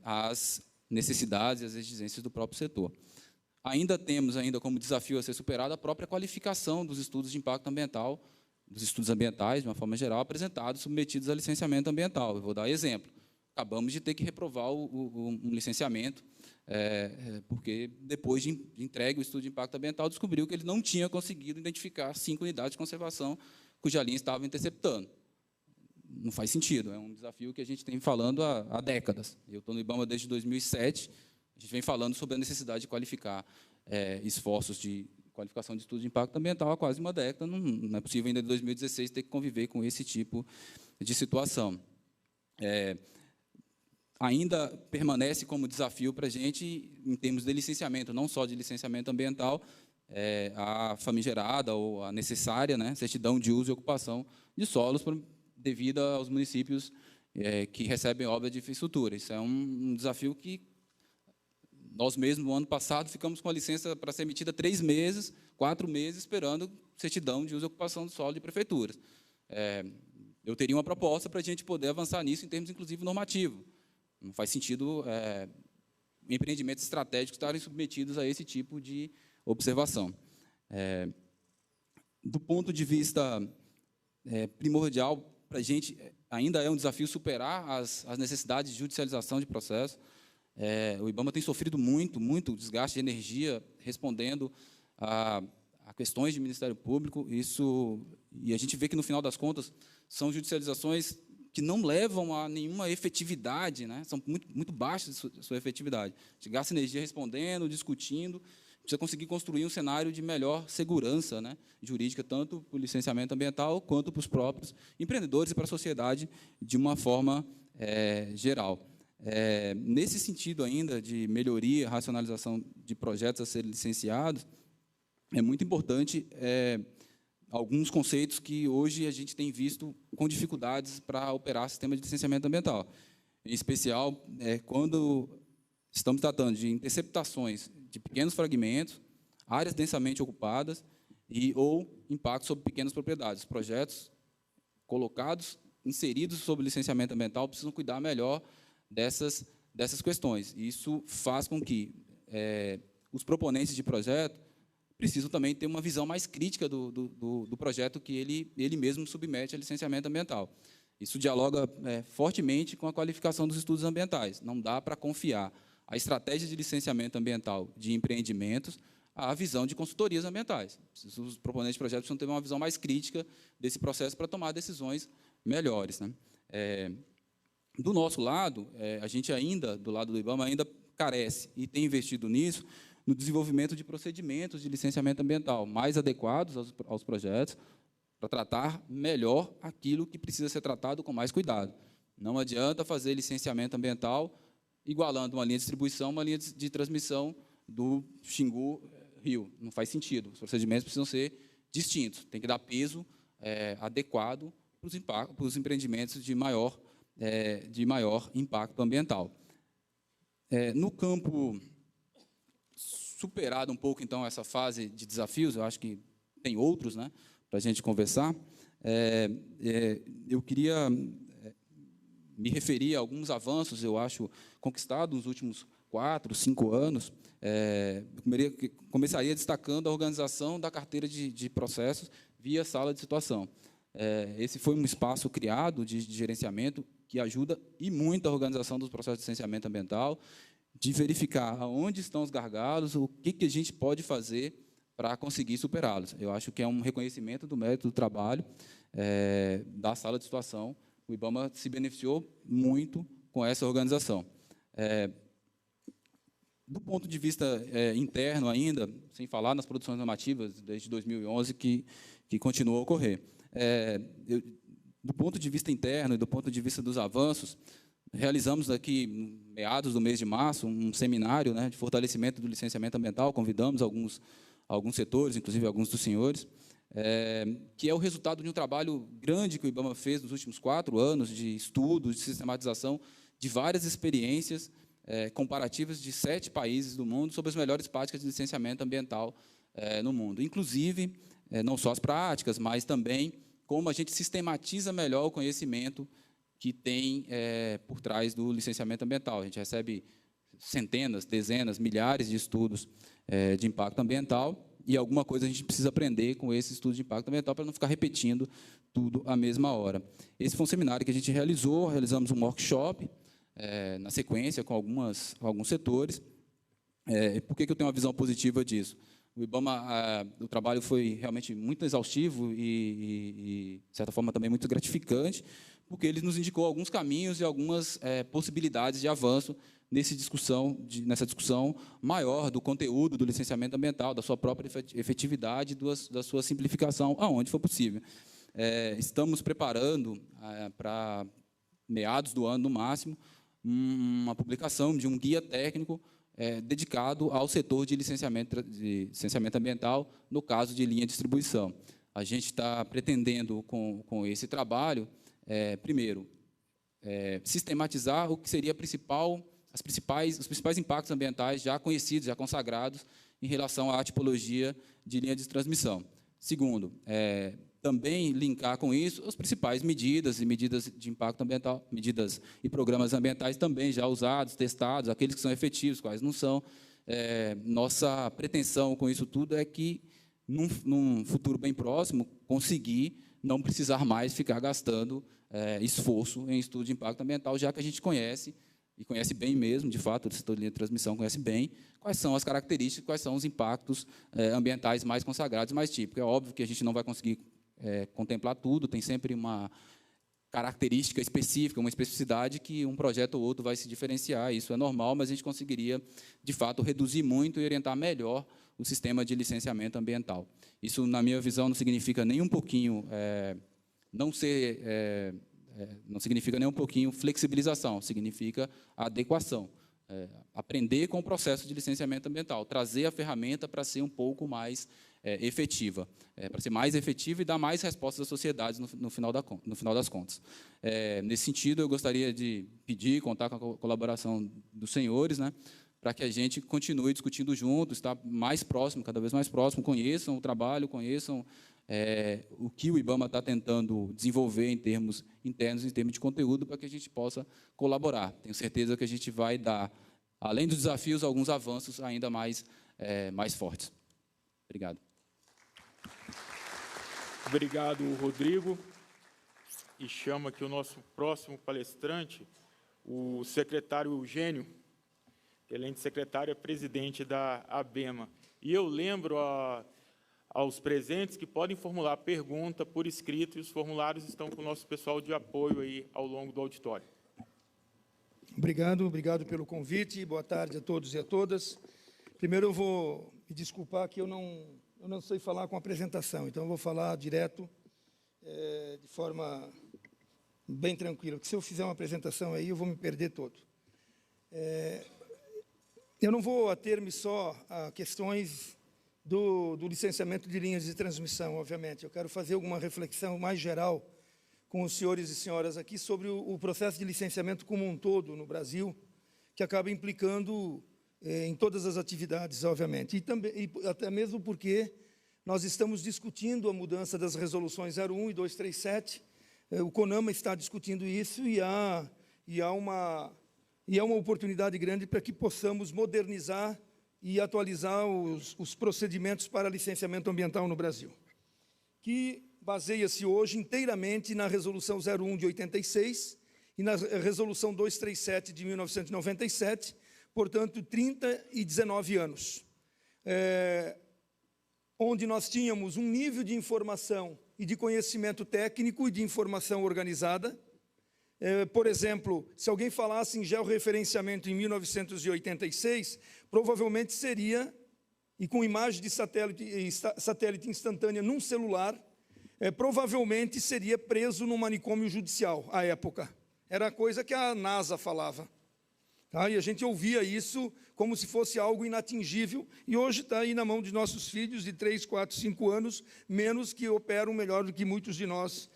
às necessidades e às exigências do próprio setor. Ainda temos como desafio a ser superado a própria qualificação dos estudos de impacto ambiental, dos estudos ambientais, de uma forma geral, apresentados, submetidos a licenciamento ambiental. Eu vou dar exemplo. Acabamos de ter que reprovar um licenciamento, porque, depois de entregue o estudo de impacto ambiental, descobriu que ele não tinha conseguido identificar 5 unidades de conservação cuja linha estava interceptando. Não faz sentido, é um desafio que a gente tem falando há décadas. Eu estou no IBAMA desde 2007, a gente vem falando sobre a necessidade de qualificar esforços de qualificação de estudo de impacto ambiental há quase uma década. Não é possível ainda em 2016 ter que conviver com esse tipo de situação. Ainda permanece como desafio para a gente, em termos de licenciamento, não só de licenciamento ambiental, a famigerada ou a necessária, né, certidão de uso e ocupação de solos devido aos municípios que recebem obra de infraestrutura. Isso é um desafio que nós mesmos, no ano passado, ficamos com a licença para ser emitida 3 meses, 4 meses, esperando certidão de uso e ocupação do solo de prefeituras. Eu teria uma proposta para a gente poder avançar nisso em termos, inclusive, normativos. Não faz sentido empreendimentos estratégicos estarem submetidos a esse tipo de observação. Do ponto de vista primordial, para a gente ainda é um desafio superar as necessidades de judicialização de processo. O IBAMA tem sofrido muito desgaste de energia respondendo a questões de Ministério Público. E a gente vê que, no final das contas, são judicializações que não levam a nenhuma efetividade, né? São muito baixas de sua efetividade. A gente gasta energia respondendo, discutindo, precisa conseguir construir um cenário de melhor segurança, né, jurídica, tanto para o licenciamento ambiental, quanto para os próprios empreendedores e para a sociedade, de uma forma geral. Nesse sentido ainda de melhoria, racionalização de projetos a serem licenciados, é muito importante alguns conceitos que hoje a gente tem visto com dificuldades para operar sistema de licenciamento ambiental. Em especial, quando estamos tratando de interceptações de pequenos fragmentos, áreas densamente ocupadas ou impactos sobre pequenas propriedades. Os projetos inseridos sob licenciamento ambiental precisam cuidar melhor dessas questões. Isso faz com que os proponentes de projeto precisam também ter uma visão mais crítica do projeto que ele mesmo submete a licenciamento ambiental. Isso dialoga fortemente com a qualificação dos estudos ambientais. Não dá para confiar a estratégia de licenciamento ambiental de empreendimentos à visão de consultorias ambientais. Os proponentes de projetos precisam ter uma visão mais crítica desse processo para tomar decisões melhores, né? Do nosso lado, a gente ainda, do lado do IBAMA, ainda carece, e tem investido nisso, no desenvolvimento de procedimentos de licenciamento ambiental mais adequados aos projetos, para tratar melhor aquilo que precisa ser tratado com mais cuidado. Não adianta fazer licenciamento ambiental igualando uma linha de distribuição, uma linha de transmissão do Xingu-Rio. Não faz sentido. Os procedimentos precisam ser distintos. Tem que dar peso adequado para os empreendimentos de maior de maior impacto ambiental. No campo, superado um pouco, então, essa fase de desafios, eu acho que tem outros, né, para a gente conversar, eu queria me referir a alguns avanços, eu acho, conquistados nos últimos 4, 5 anos. Começaria destacando a organização da carteira de processos via sala de situação. Esse foi um espaço criado de gerenciamento que ajuda e muito a organização dos processos de licenciamento ambiental, de verificar onde estão os gargalos, o que a gente pode fazer para conseguir superá-los. Eu acho que é um reconhecimento do mérito do trabalho da sala de situação. O IBAMA se beneficiou muito com essa organização. Do ponto de vista interno ainda, sem falar nas produções normativas desde 2011 que continuou a ocorrer. Do ponto de vista interno e do ponto de vista dos avanços, realizamos aqui, meados do mês de março, um seminário, né, de fortalecimento do licenciamento ambiental. Convidamos alguns setores, inclusive alguns dos senhores, que é o resultado de um trabalho grande que o IBAMA fez nos últimos 4 anos de estudos, de sistematização de várias experiências comparativas de 7 países do mundo sobre as melhores práticas de licenciamento ambiental no mundo. Inclusive, não só as práticas, mas também como a gente sistematiza melhor o conhecimento que tem por trás do licenciamento ambiental. A gente recebe centenas, dezenas, milhares de estudos de impacto ambiental, e alguma coisa a gente precisa aprender com esse estudo de impacto ambiental para não ficar repetindo tudo à mesma hora. Esse foi um seminário que a gente realizamos um workshop na sequência com alguns setores. Por que eu tenho uma visão positiva disso? O IBAMA, o trabalho foi realmente muito exaustivo e, de certa forma, também muito gratificante, porque ele nos indicou alguns caminhos e algumas possibilidades de avanço nessa discussão maior do conteúdo do licenciamento ambiental, da sua própria efetividade, da sua simplificação, aonde for possível. Estamos preparando, para meados do ano, no máximo, uma publicação de um guia técnico dedicado ao setor de licenciamento ambiental, no caso de linha de distribuição. A gente está pretendendo, com esse trabalho, primeiro, sistematizar o que seria os principais impactos ambientais já conhecidos, já consagrados, em relação à tipologia de linha de transmissão. Segundo, também linkar com isso as principais medidas de impacto ambiental, medidas e programas ambientais também já usados, testados, aqueles que são efetivos, quais não são. Nossa pretensão com isso tudo é que, num futuro bem próximo, conseguir não precisar mais ficar gastando esforço em estudo de impacto ambiental, já que a gente conhece, e conhece bem mesmo, de fato, o setor de linha de transmissão conhece bem, quais são as características, quais são os impactos ambientais mais consagrados, mais típicos. É óbvio que a gente não vai conseguir contemplar tudo, tem sempre uma característica específica, uma especificidade que um projeto ou outro vai se diferenciar, isso é normal, mas a gente conseguiria, de fato, reduzir muito e orientar melhor o sistema de licenciamento ambiental. Isso, na minha visão, não significa nem um pouquinho não significa nem um pouquinho flexibilização, significa adequação. Aprender com o processo de licenciamento ambiental, trazer a ferramenta para ser um pouco mais efetiva, para ser mais efetiva e dar mais respostas às sociedades no final das contas. Nesse sentido, eu gostaria de pedir, contar com a colaboração dos senhores, né, para que a gente continue discutindo juntos, estar mais próximo, cada vez mais próximo, conheçam o trabalho, conheçam o que o IBAMA está tentando desenvolver em termos internos, em termos de conteúdo, para que a gente possa colaborar. Tenho certeza que a gente vai dar, além dos desafios, alguns avanços ainda mais fortes. Obrigado. Obrigado, Rodrigo. E chamo aqui o nosso próximo palestrante, o secretário Eugênio, que além de secretário é presidente da ABEMA. E eu lembro aos presentes que podem formular pergunta por escrito, e os formulários estão com o nosso pessoal de apoio aí ao longo do auditório. Obrigado pelo convite. Boa tarde a todos e a todas. Primeiro eu vou me desculpar que eu não sei falar com apresentação, então eu vou falar direto, de forma bem tranquila, porque se eu fizer uma apresentação aí, eu vou me perder todo. Eu não vou ater-me só a questões do licenciamento de linhas de transmissão, obviamente. Eu quero fazer alguma reflexão mais geral com os senhores e senhoras aqui sobre o processo de licenciamento como um todo no Brasil, que acaba implicando em todas as atividades, obviamente. E até mesmo porque nós estamos discutindo a mudança das resoluções 01 e 237, o CONAMA está discutindo isso e há uma oportunidade grande para que possamos modernizar e atualizar os procedimentos para licenciamento ambiental no Brasil, que baseia-se hoje inteiramente na Resolução 01 de 86 e na Resolução 237 de 1997, portanto, 30 e 19 anos, onde nós tínhamos um nível de informação e de conhecimento técnico e de informação organizada. Por exemplo, se alguém falasse em georreferenciamento em 1986, provavelmente seria, e com imagem de satélite instantânea num celular, provavelmente seria preso no manicômio judicial, à época. Era a coisa que a NASA falava. Tá? E a gente ouvia isso como se fosse algo inatingível, e hoje está aí na mão de nossos filhos de 3, 4, 5 anos, menos, que operam melhor do que muitos de nós.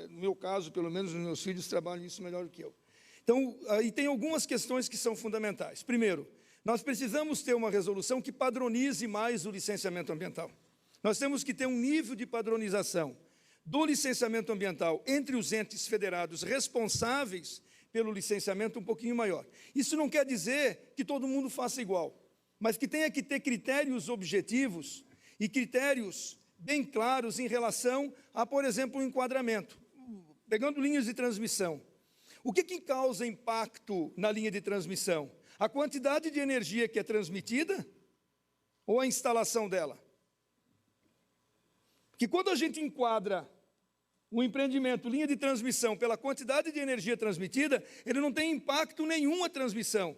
No meu caso, pelo menos, os meus filhos trabalham isso melhor do que eu. Então, aí tem algumas questões que são fundamentais. Primeiro, nós precisamos ter uma resolução que padronize mais o licenciamento ambiental. Nós temos que ter um nível de padronização do licenciamento ambiental entre os entes federados responsáveis pelo licenciamento um pouquinho maior. Isso não quer dizer que todo mundo faça igual, mas que tenha que ter critérios objetivos e critérios bem claros em relação a, por exemplo, o enquadramento. Pegando linhas de transmissão. O que causa impacto na linha de transmissão? A quantidade de energia que é transmitida ou a instalação dela? Porque quando a gente enquadra o empreendimento, linha de transmissão, pela quantidade de energia transmitida, ele não tem impacto nenhum à transmissão.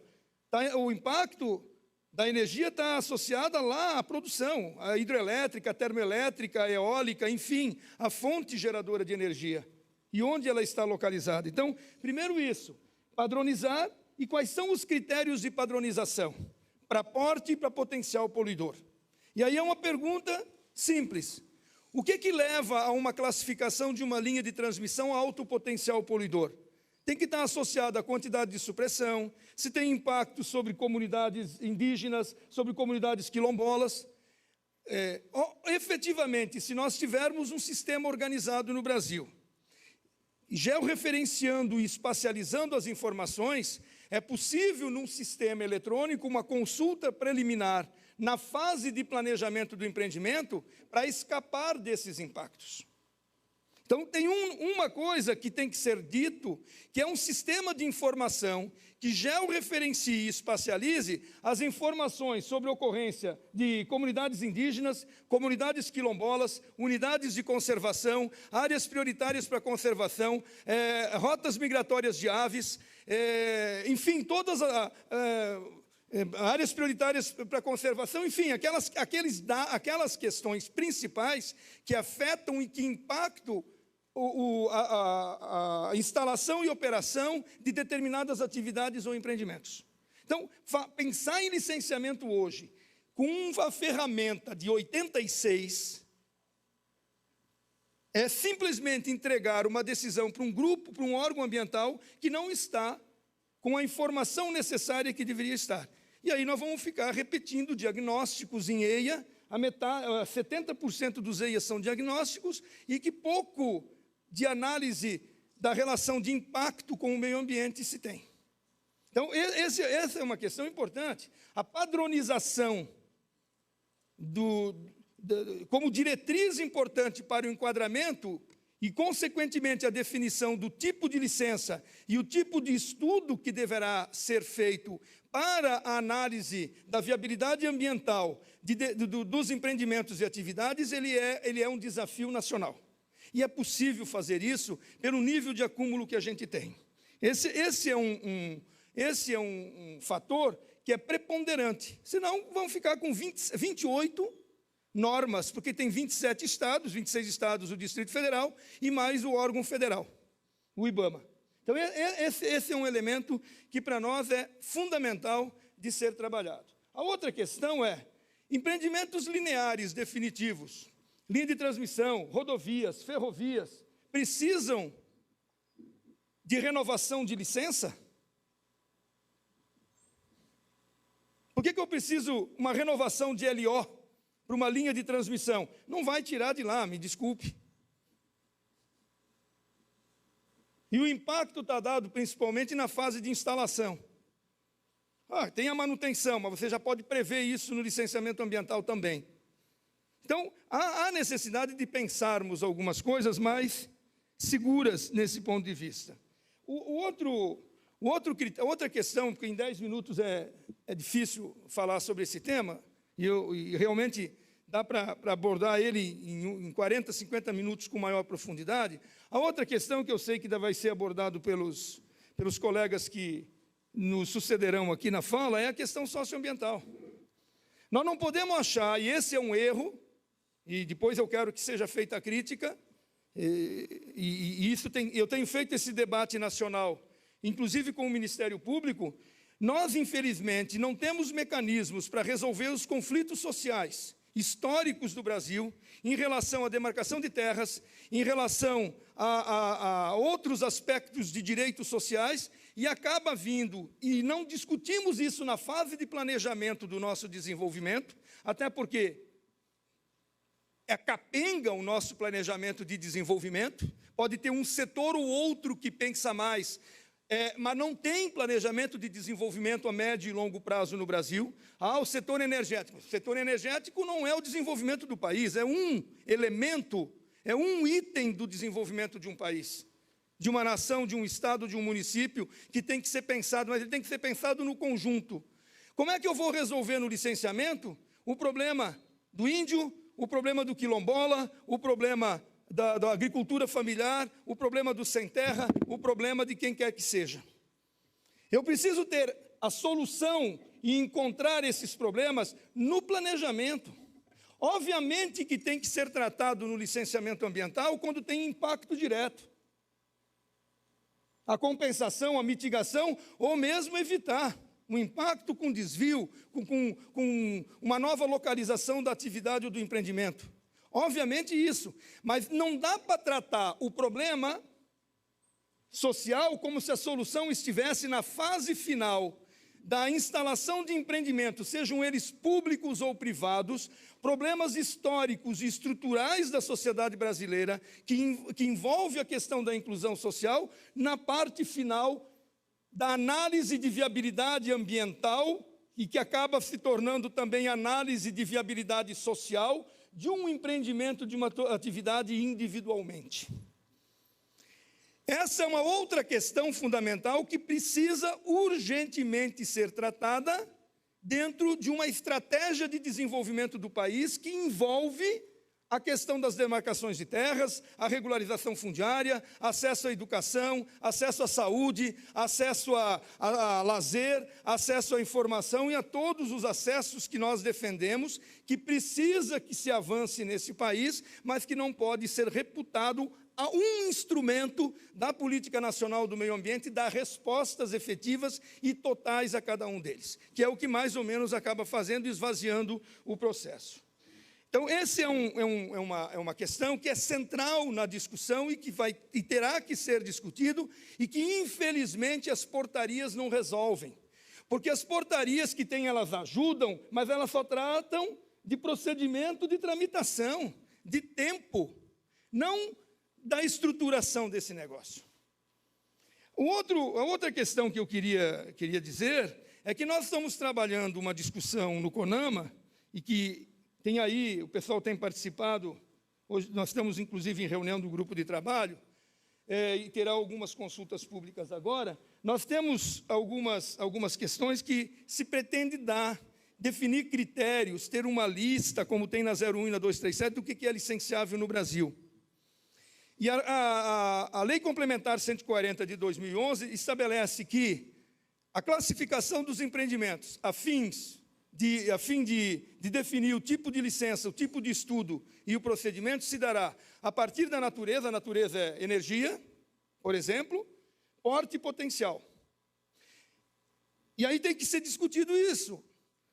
O impacto da energia está associada lá à produção, a hidrelétrica, a termoelétrica, a eólica, enfim, a fonte geradora de energia. E onde ela está localizada. Então, primeiro isso, padronizar, e quais são os critérios de padronização para porte e para potencial poluidor. E aí é uma pergunta simples. O que leva a uma classificação de uma linha de transmissão a alto potencial poluidor? Tem que estar associado à quantidade de supressão, se tem impacto sobre comunidades indígenas, sobre comunidades quilombolas. Efetivamente, se nós tivermos um sistema organizado no Brasil, georreferenciando e espacializando as informações, é possível, num sistema eletrônico, uma consulta preliminar na fase de planejamento do empreendimento para escapar desses impactos. Então, tem uma coisa que tem que ser dito, que é um sistema de informação que georreferencie e espacialize as informações sobre a ocorrência de comunidades indígenas, comunidades quilombolas, unidades de conservação, áreas prioritárias para conservação, rotas migratórias de aves, enfim, todas áreas prioritárias para conservação, enfim, aquelas questões principais que afetam e que impactam a instalação e operação de determinadas atividades ou empreendimentos. Então, pensar em licenciamento hoje, com uma ferramenta de 86, é simplesmente entregar uma decisão para um grupo, para um órgão ambiental, que não está com a informação necessária que deveria estar. E aí nós vamos ficar repetindo diagnósticos em EIA, 70% dos EIA são diagnósticos, e que pouco de análise da relação de impacto com o meio ambiente se tem. Então, essa é uma questão importante. A padronização como diretriz importante para o enquadramento e, consequentemente, a definição do tipo de licença e o tipo de estudo que deverá ser feito para a análise da viabilidade ambiental dos empreendimentos e atividades, ele é um desafio nacional. E é possível fazer isso pelo nível de acúmulo que a gente tem. Esse é um fator que é preponderante. Senão, vão ficar com 28 normas, porque tem 27 estados, 26 estados do Distrito Federal, e mais o órgão federal, o IBAMA. Então, esse é um elemento que, para nós, é fundamental de ser trabalhado. A outra questão é empreendimentos lineares definitivos, linha de transmissão, rodovias, ferrovias, precisam de renovação de licença? Por que eu preciso uma renovação de LO para uma linha de transmissão? Não vai tirar de lá, me desculpe. E o impacto está dado principalmente na fase de instalação. Tem a manutenção, mas você já pode prever isso no licenciamento ambiental também. Então, há necessidade de pensarmos algumas coisas mais seguras nesse ponto de vista. Outra questão, porque em 10 minutos é difícil falar sobre esse tema, e realmente dá para abordar ele em 40, 50 minutos com maior profundidade. A outra questão que eu sei que vai ser abordado pelos colegas que nos sucederão aqui na fala é a questão socioambiental. Nós não podemos achar, e esse é um erro, e depois eu quero que seja feita a crítica, eu tenho feito esse debate nacional, inclusive com o Ministério Público. Nós, infelizmente, não temos mecanismos para resolver os conflitos sociais históricos do Brasil, em relação à demarcação de terras, em relação a outros aspectos de direitos sociais, e acaba vindo, e não discutimos isso na fase de planejamento do nosso desenvolvimento, até porque é capenga o nosso planejamento de desenvolvimento, pode ter um setor ou outro que pensa mais, mas não tem planejamento de desenvolvimento a médio e longo prazo no Brasil. O setor energético. O setor energético não é o desenvolvimento do país, é um elemento, é um item do desenvolvimento de um país, de uma nação, de um estado, de um município, que tem que ser pensado, mas ele tem que ser pensado no conjunto. Como é que eu vou resolver no licenciamento o problema do índio, o problema do quilombola, o problema da agricultura familiar, o problema do sem terra, o problema de quem quer que seja? Eu preciso ter a solução e encontrar esses problemas no planejamento. Obviamente que tem que ser tratado no licenciamento ambiental quando tem impacto direto. A compensação, a mitigação, ou mesmo evitar um impacto com desvio, com uma nova localização da atividade ou do empreendimento. Obviamente isso, mas não dá para tratar o problema social como se a solução estivesse na fase final da instalação de empreendimentos, sejam eles públicos ou privados, problemas históricos e estruturais da sociedade brasileira, que envolve a questão da inclusão social, na parte final da análise de viabilidade ambiental, e que acaba se tornando também análise de viabilidade social, de um empreendimento, de uma atividade individualmente. Essa é uma outra questão fundamental que precisa urgentemente ser tratada dentro de uma estratégia de desenvolvimento do país que envolve a questão das demarcações de terras, a regularização fundiária, acesso à educação, acesso à saúde, acesso a lazer, acesso à informação e a todos os acessos que nós defendemos, que precisa que se avance nesse país, mas que não pode ser reputado a um instrumento da política nacional do meio ambiente dar respostas efetivas e totais a cada um deles, que é o que mais ou menos acaba fazendo, esvaziando o processo. Então, essa é uma questão que é central na discussão e terá que ser discutido e que, infelizmente, as portarias não resolvem. Porque as portarias que tem, elas ajudam, mas elas só tratam de procedimento de tramitação, de tempo, não da estruturação desse negócio. A outra questão que eu queria dizer é que nós estamos trabalhando uma discussão no CONAMA e que tem aí, o pessoal tem participado, hoje nós estamos inclusive em reunião do grupo de trabalho, e terá algumas consultas públicas agora. Nós temos algumas questões que se pretende definir critérios, ter uma lista, como tem na 01 e na 237, do que é licenciável no Brasil. E a Lei Complementar 140 de 2011 estabelece que a classificação dos empreendimentos a fim de definir o tipo de licença, o tipo de estudo e o procedimento se dará a partir da natureza. A natureza é energia, por exemplo, porte e potencial. E aí tem que ser discutido isso.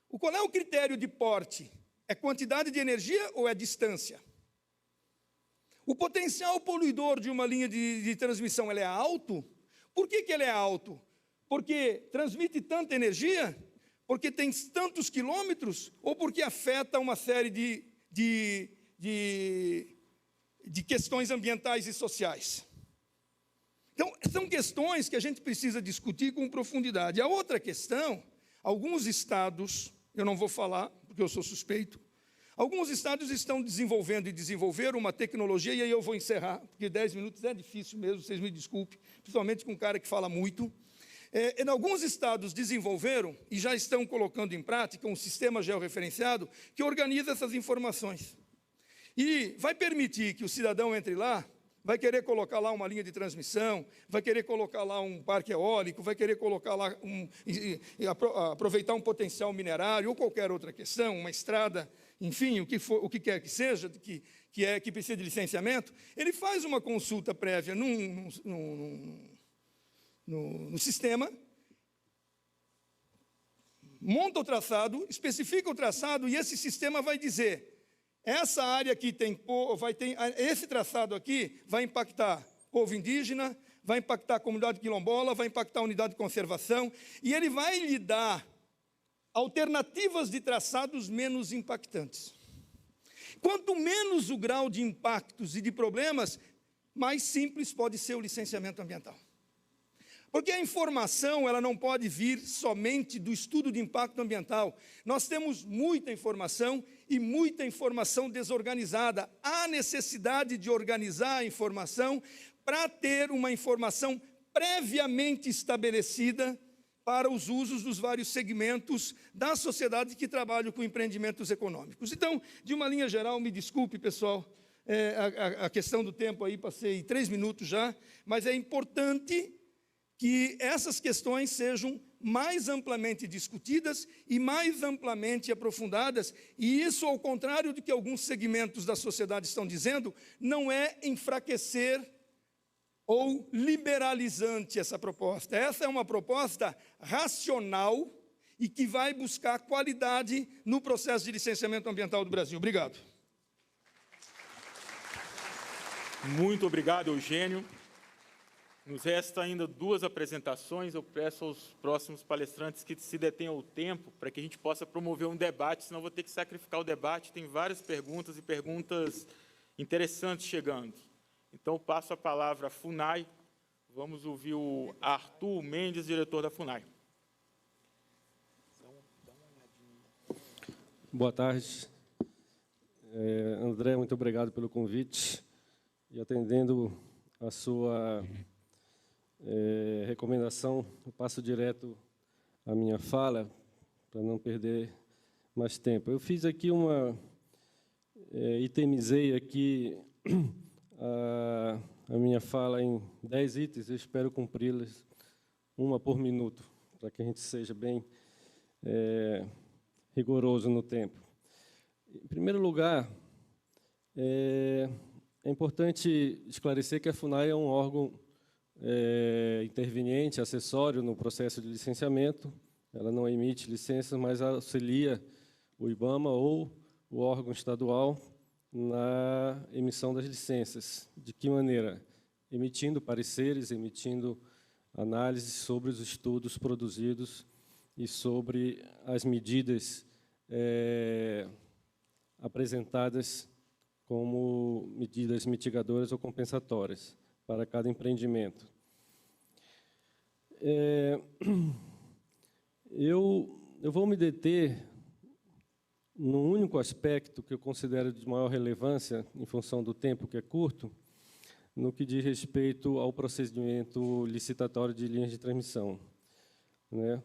Qual é o critério de porte? É quantidade de energia ou é distância? O potencial poluidor de uma linha de transmissão ele é alto. Por que ele é alto? Porque transmite tanta energia? Porque tem tantos quilômetros? Ou porque afeta uma série de questões ambientais e sociais? Então, são questões que a gente precisa discutir com profundidade. A outra questão, alguns estados, eu não vou falar, porque eu sou suspeito, alguns estados estão desenvolvendo e desenvolveram uma tecnologia, e aí eu vou encerrar, porque 10 minutos é difícil mesmo, vocês me desculpem, principalmente com um cara que fala muito. Em alguns estados desenvolveram e já estão colocando em prática um sistema georreferenciado que organiza essas informações. E vai permitir que o cidadão entre lá, vai querer colocar lá uma linha de transmissão, vai querer colocar lá um parque eólico, vai querer colocar lá aproveitar um potencial minerário ou qualquer outra questão, uma estrada, enfim, o que quer que seja, que precisa de licenciamento. Ele faz uma consulta prévia no sistema, monta o traçado, especifica o traçado, e esse sistema vai dizer: essa área aqui esse traçado aqui vai impactar povo indígena, vai impactar a comunidade quilombola, vai impactar a unidade de conservação, e ele vai lhe dar alternativas de traçados menos impactantes. Quanto menos o grau de impactos e de problemas, mais simples pode ser o licenciamento ambiental. Porque a informação ela não pode vir somente do estudo de impacto ambiental. Nós temos muita informação e muita informação desorganizada. Há necessidade de organizar a informação para ter uma informação previamente estabelecida para os usos dos vários segmentos da sociedade que trabalham com empreendimentos econômicos. Então, de uma linha geral, me desculpe, pessoal, a questão do tempo aí, passei 3 minutos já, mas é importante que essas questões sejam mais amplamente discutidas e mais amplamente aprofundadas, e isso, ao contrário do que alguns segmentos da sociedade estão dizendo, não é enfraquecer ou liberalizante essa proposta. Essa é uma proposta racional e que vai buscar qualidade no processo de licenciamento ambiental do Brasil. Obrigado. Muito obrigado, Eugênio. Nos resta ainda 2 apresentações. Eu peço aos próximos palestrantes que se detenham o tempo para que a gente possa promover um debate, senão vou ter que sacrificar o debate. Tem várias perguntas e perguntas interessantes chegando. Então, eu passo a palavra à FUNAI. Vamos ouvir o Arthur Mendes, diretor da FUNAI. Boa tarde. André, muito obrigado pelo convite. E atendendo a sua recomendação, eu passo direto à minha fala, para não perder mais tempo. Eu fiz aqui itemizei aqui a minha fala em 10 itens, eu espero cumpri-las uma por minuto, para que a gente seja bem rigoroso no tempo. Em primeiro lugar, é importante esclarecer que a FUNAI é um órgão interveniente, acessório no processo de licenciamento. Ela não emite licenças, mas auxilia o IBAMA ou o órgão estadual na emissão das licenças. De que maneira? Emitindo pareceres, emitindo análises sobre os estudos produzidos e sobre as medidas apresentadas como medidas mitigadoras ou compensatórias para cada empreendimento. Eu vou me deter num único aspecto que eu considero de maior relevância, em função do tempo que é curto, no que diz respeito ao procedimento licitatório de linhas de transmissão, né?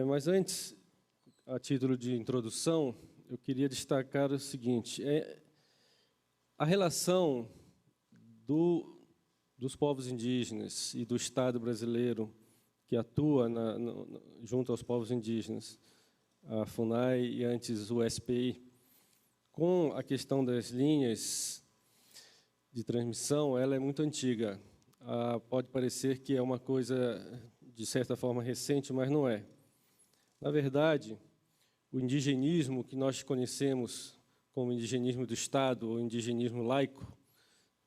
Mas antes, a título de introdução, eu queria destacar o seguinte: a relação dos povos indígenas e do Estado brasileiro que atua junto aos povos indígenas, a FUNAI e antes o SPI, com a questão das linhas de transmissão, ela é muito antiga. Pode parecer que é uma coisa, de certa forma, recente, mas não é. Na verdade, o indigenismo que nós conhecemos como indigenismo do Estado ou indigenismo laico,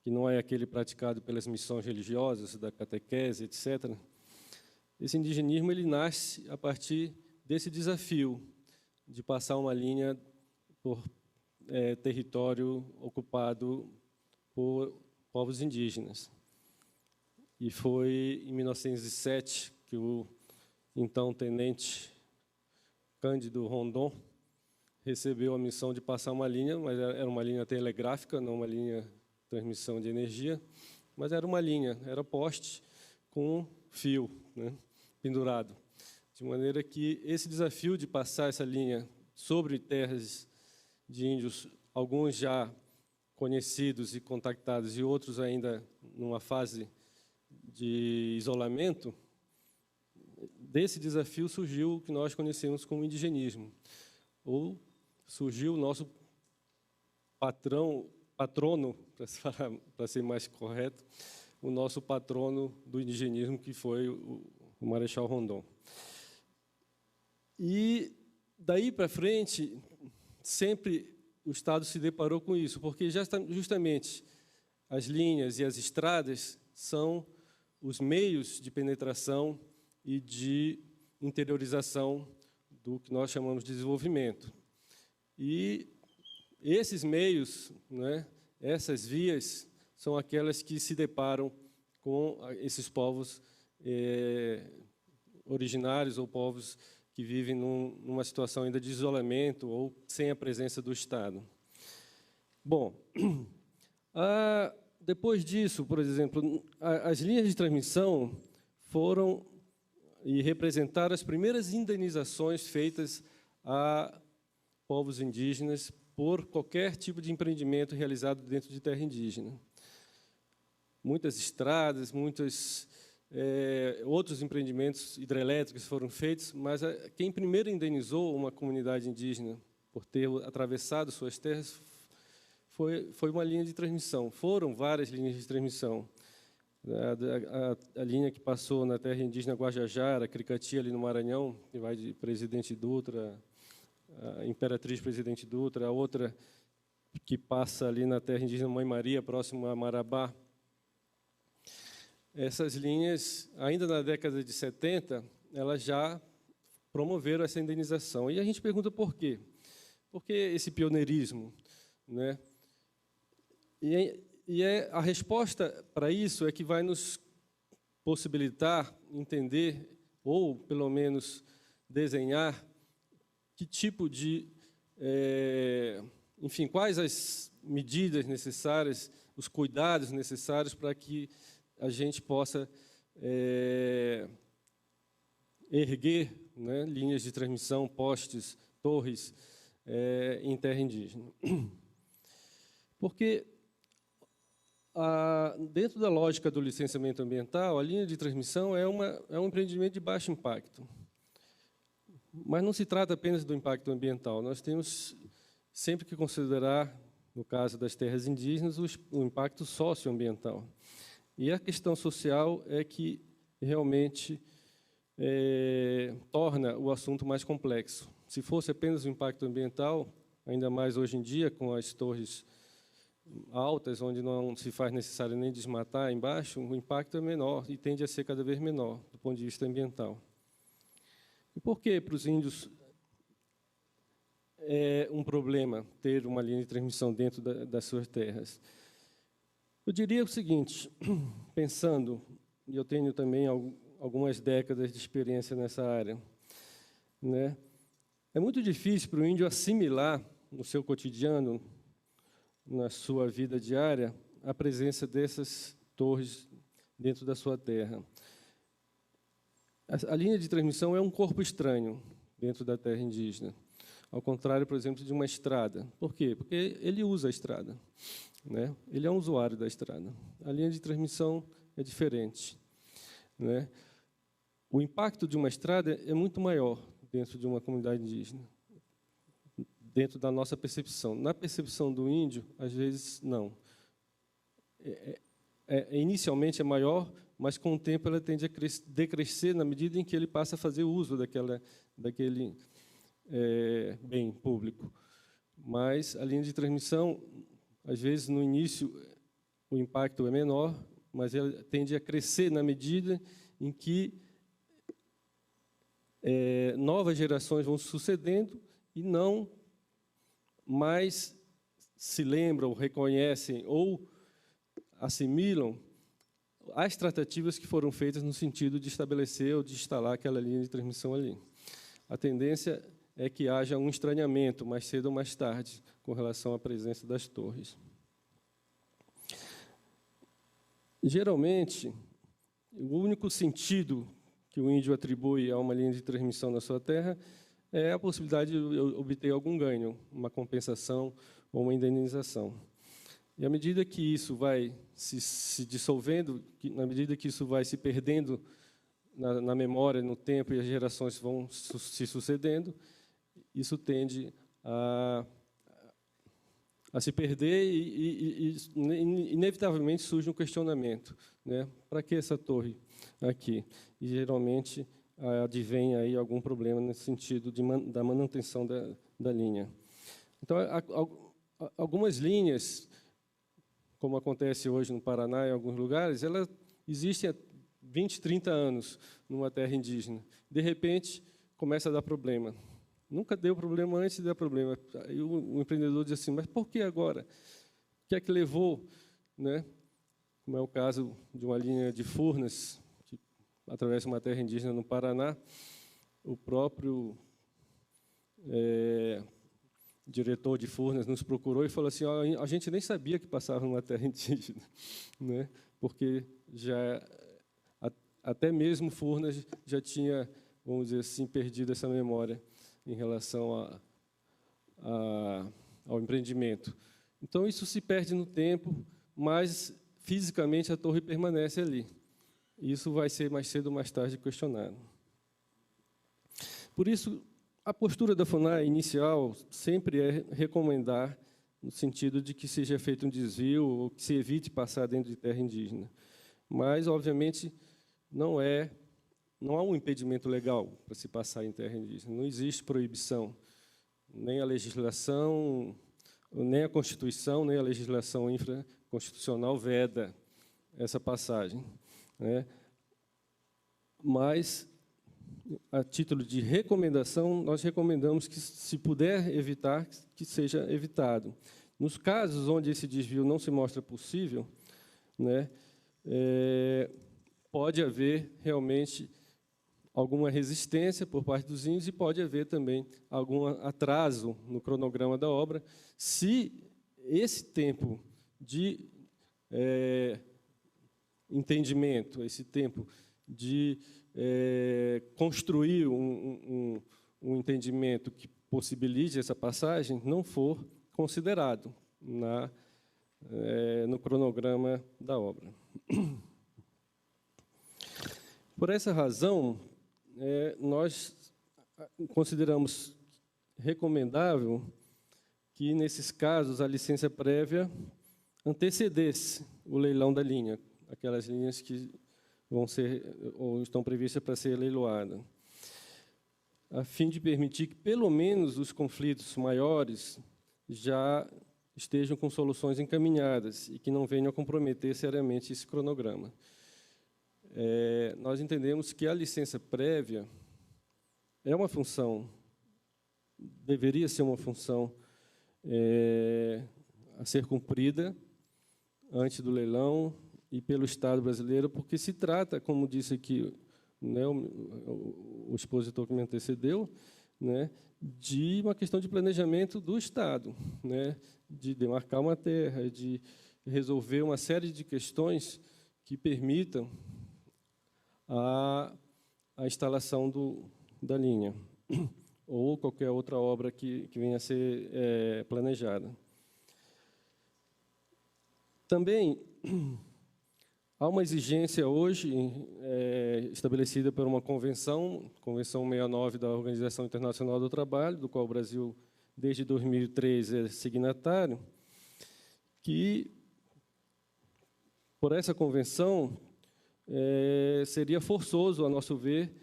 que não é aquele praticado pelas missões religiosas, da catequese, etc., esse indigenismo ele nasce a partir desse desafio de passar uma linha por território ocupado por povos indígenas. E foi em 1907 que o então tenente Cândido Rondon recebeu a missão de passar uma linha, mas era uma linha telegráfica, não uma linha de transmissão de energia, mas era uma linha, era poste com fio, né, pendurado. De maneira que esse desafio de passar essa linha sobre terras de índios, alguns já conhecidos e contactados e outros ainda numa fase de isolamento, desse desafio surgiu o que nós conhecemos como indigenismo, ou surgiu o nosso patrono, para ser mais correto, o nosso patrono do indigenismo, que foi o Marechal Rondon. E daí para frente, sempre o Estado se deparou com isso, porque justamente as linhas e as estradas são os meios de penetração e de interiorização do que nós chamamos de desenvolvimento. E esses meios, né, essas vias, são aquelas que se deparam com esses povos originários ou povos que vivem numa situação ainda de isolamento ou sem a presença do Estado. Bom, depois disso, por exemplo, as linhas de transmissão foram e representaram as primeiras indenizações feitas a povos indígenas por qualquer tipo de empreendimento realizado dentro de terra indígena. Muitas estradas, muitos outros empreendimentos hidrelétricos foram feitos, mas quem primeiro indenizou uma comunidade indígena por ter atravessado suas terras foi uma linha de transmissão. Foram várias linhas de transmissão. A linha que passou na terra indígena Guajajara, Cricati, ali no Maranhão, que vai de Presidente Dutra, a Imperatriz Presidente Dutra, a outra que passa ali na terra indígena Mãe Maria, próximo a Marabá. Essas linhas, ainda na década de 70, elas já promoveram essa indenização. E a gente pergunta por quê? Por que esse pioneirismo, né? A resposta para isso é que vai nos possibilitar entender, ou pelo menos desenhar, que tipo de, enfim, quais as medidas necessárias, os cuidados necessários para que a gente possa erguer, né, linhas de transmissão, postes, torres em terra indígena. Porque dentro da lógica do licenciamento ambiental, a linha de transmissão é um empreendimento de baixo impacto. Mas não se trata apenas do impacto ambiental. Nós temos sempre que considerar, no caso das terras indígenas, o impacto socioambiental. E a questão social é que realmente torna o assunto mais complexo. Se fosse apenas o impacto ambiental, ainda mais hoje em dia, com as torres altas, onde não se faz necessário nem desmatar embaixo, o impacto é menor e tende a ser cada vez menor do ponto de vista ambiental. E por que para os índios é um problema ter uma linha de transmissão dentro das suas terras? Eu diria o seguinte, pensando, e eu tenho também algumas décadas de experiência nessa área, né? É muito difícil para o índio assimilar no seu cotidiano, na sua vida diária, a presença dessas torres dentro da sua terra. A linha de transmissão é um corpo estranho dentro da terra indígena, ao contrário, por exemplo, de uma estrada. Por quê? Porque ele usa a estrada, né? Ele é um usuário da estrada. A linha de transmissão é diferente, né? O impacto de uma estrada é muito maior dentro de uma comunidade indígena, dentro da nossa percepção. Na percepção do índio, às vezes, não. Inicialmente é maior, mas com o tempo ela tende a decrescer na medida em que ele passa a fazer uso daquele bem público. Mas a linha de transmissão, às vezes, no início, o impacto é menor, mas ela tende a crescer na medida em que novas gerações vão sucedendo e não mais se lembram, reconhecem ou assimilam as tratativas que foram feitas no sentido de estabelecer ou de instalar aquela linha de transmissão ali. A tendência é que haja um estranhamento, mais cedo ou mais tarde, com relação à presença das torres. Geralmente, o único sentido que o índio atribui a uma linha de transmissão na sua terra é a possibilidade de obter algum ganho, uma compensação ou uma indenização. E à medida que isso vai se dissolvendo, na medida que isso vai se perdendo na memória, no tempo, e as gerações vão se sucedendo, isso tende a se perder e inevitavelmente surge um questionamento, né? Para que essa torre aqui? E, geralmente, advém aí algum problema nesse sentido da manutenção da linha. Então, algumas linhas, como acontece hoje no Paraná, em alguns lugares, elas existem há 20, 30 anos numa terra indígena. De repente, começa a dar problema. Nunca deu problema antes de dar problema. Aí o empreendedor diz assim, mas por que agora? O que é que levou? Né? Como é o caso de uma linha de Furnas, que atravessa uma terra indígena no Paraná. O próprio diretor de Furnas nos procurou e falou assim, a gente nem sabia que passava numa terra indígena, né? Porque até mesmo Furnas já tinha, vamos dizer assim, perdido essa memória em relação ao empreendimento. Então, isso se perde no tempo, mas, fisicamente, a torre permanece ali. Isso vai ser, mais cedo ou mais tarde, questionado. Por isso, a postura da FUNAI inicial sempre é recomendar, no sentido de que seja feito um desvio ou que se evite passar dentro de terra indígena. Mas, obviamente, não há um impedimento legal para se passar em terra indígena. Não existe proibição, nem a legislação, nem a Constituição, nem a legislação infraconstitucional veda essa passagem, né? Mas, a título de recomendação, nós recomendamos que, se puder evitar, que seja evitado. Nos casos onde esse desvio não se mostra possível, né, pode haver realmente alguma resistência por parte dos índios e pode haver também algum atraso no cronograma da obra, se esse tempo de entendimento, esse tempo de construir um entendimento que possibilite essa passagem não for considerado no cronograma da obra. Por essa razão, nós consideramos recomendável que, nesses casos, a licença prévia antecedesse o leilão da linha, aquelas linhas que vão ser ou estão previstas para ser leiloadas, a fim de permitir que, pelo menos, os conflitos maiores já estejam com soluções encaminhadas e que não venham a comprometer seriamente esse cronograma. Nós entendemos que a licença prévia é uma função, deveria ser uma função a ser cumprida antes do leilão e pelo Estado brasileiro, porque se trata, como disse aqui, né, o expositor que me antecedeu, né, de uma questão de planejamento do Estado, né, de demarcar uma terra, de resolver uma série de questões que permitam a instalação da linha, ou qualquer outra obra que venha a ser planejada. Também há uma exigência hoje estabelecida por uma Convenção 69 da Organização Internacional do Trabalho, do qual o Brasil, desde 2003, é signatário, que, por essa convenção, seria forçoso, a nosso ver,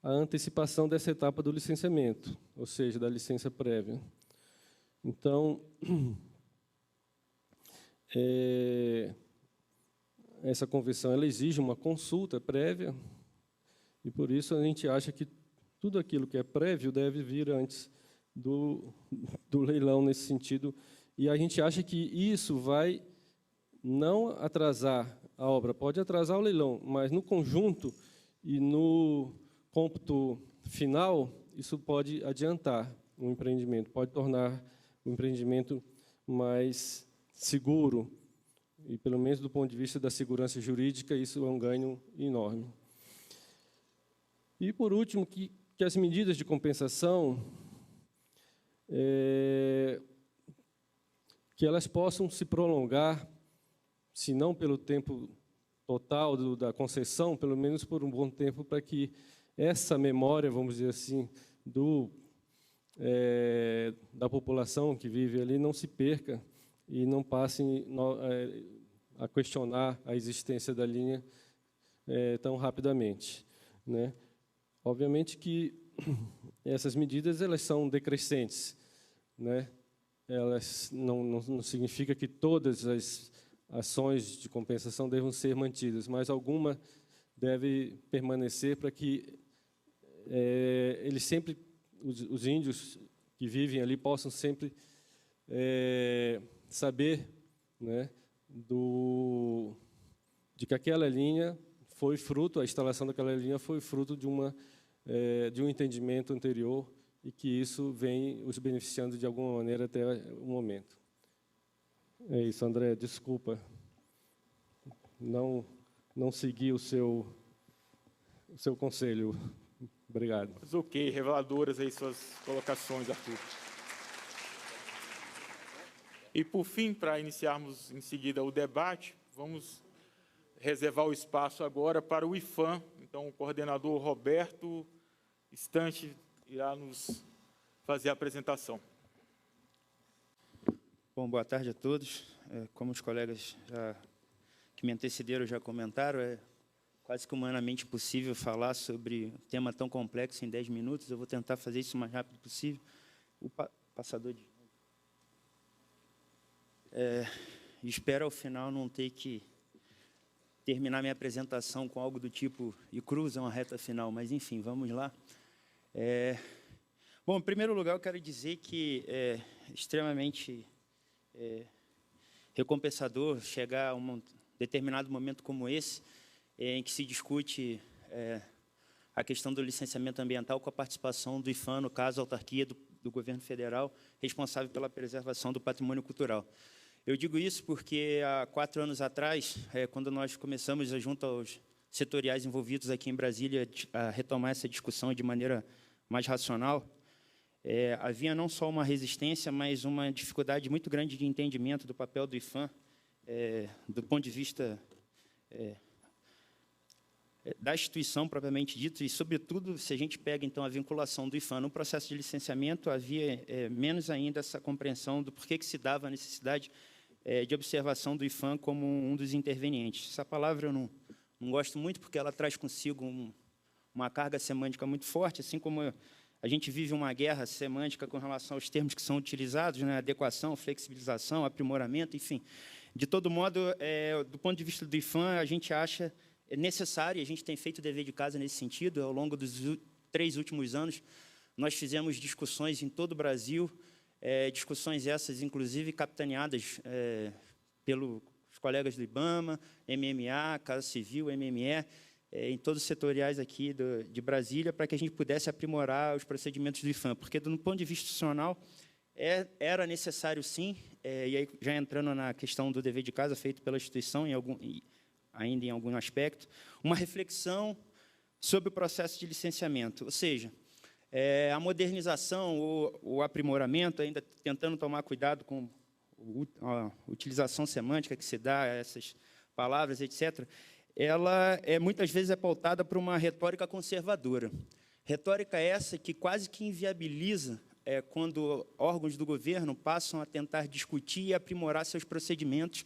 a antecipação dessa etapa do licenciamento, ou seja, da licença prévia. Então, essa convenção ela exige uma consulta prévia, e por isso a gente acha que tudo aquilo que é prévio deve vir antes do leilão nesse sentido, e a gente acha que isso vai não atrasar a obra, pode atrasar o leilão, mas no conjunto e no cômputo final, isso pode adiantar o empreendimento, pode tornar o empreendimento mais seguro, e pelo menos do ponto de vista da segurança jurídica, isso é um ganho enorme. E, por último, que as medidas de compensação, que elas possam se prolongar, se não pelo tempo total da concessão, pelo menos por um bom tempo, para que essa memória, vamos dizer assim, da população que vive ali não se perca e não passem a questionar a existência da linha tão rapidamente, né? Obviamente que essas medidas elas são decrescentes, né? Elas não significa que todas as ações de compensação devam ser mantidas, mas alguma deve permanecer para que eles sempre, os índios que vivem ali, possam sempre saber, né, de que aquela linha foi fruto, a instalação daquela linha foi fruto de um entendimento anterior e que isso vem os beneficiando de alguma maneira até o momento. É isso, André, desculpa. Não segui o seu conselho. Obrigado. Mas ok, reveladoras aí suas colocações, Arthur. E, por fim, para iniciarmos em seguida o debate, vamos reservar o espaço agora para o IPHAN. Então, o coordenador Roberto Stante irá nos fazer a apresentação. Bom, boa tarde a todos. Como os colegas que me antecederam já comentaram, é quase que humanamente impossível falar sobre um tema tão complexo em 10 minutos. Eu vou tentar fazer isso o mais rápido possível. O passador de... espero, ao final, não ter que terminar minha apresentação com algo do tipo e cruza uma reta final, mas, enfim, vamos lá. Bom, em primeiro lugar, eu quero dizer que é extremamente recompensador chegar a um determinado momento como esse, em que se discute a questão do licenciamento ambiental com a participação do IPHAN, no caso, a autarquia do governo federal, responsável pela preservação do patrimônio cultural. Eu digo isso porque, há 4 anos atrás, quando nós começamos, junto aos setoriais envolvidos aqui em Brasília, a retomar essa discussão de maneira mais racional, havia não só uma resistência, mas uma dificuldade muito grande de entendimento do papel do IPHAN, do ponto de vista da instituição propriamente dito, e, sobretudo, se a gente pega, então, a vinculação do IPHAN no processo de licenciamento, havia menos ainda essa compreensão do porquê que se dava a necessidade de observação do IPHAN como um dos intervenientes. Essa palavra eu não gosto muito, porque ela traz consigo uma carga semântica muito forte, assim como a gente vive uma guerra semântica com relação aos termos que são utilizados, né? Adequação, flexibilização, aprimoramento, enfim. De todo modo, do ponto de vista do IPHAN, a gente acha necessário, e a gente tem feito o dever de casa nesse sentido. Ao longo dos 3 últimos anos, nós fizemos discussões em todo o Brasil, discussões essas, inclusive, capitaneadas pelos colegas do IBAMA, MMA, Casa Civil, MME, em todos os setoriais aqui de Brasília, para que a gente pudesse aprimorar os procedimentos do IPHAN, porque, do ponto de vista institucional, era necessário, sim, e aí, já entrando na questão do dever de casa feito pela instituição, ainda em algum aspecto, uma reflexão sobre o processo de licenciamento, ou seja, a modernização, o aprimoramento, ainda tentando tomar cuidado com a utilização semântica que se dá a essas palavras, etc., ela muitas vezes é pautada por uma retórica conservadora. Retórica essa que quase que inviabiliza quando órgãos do governo passam a tentar discutir e aprimorar seus procedimentos,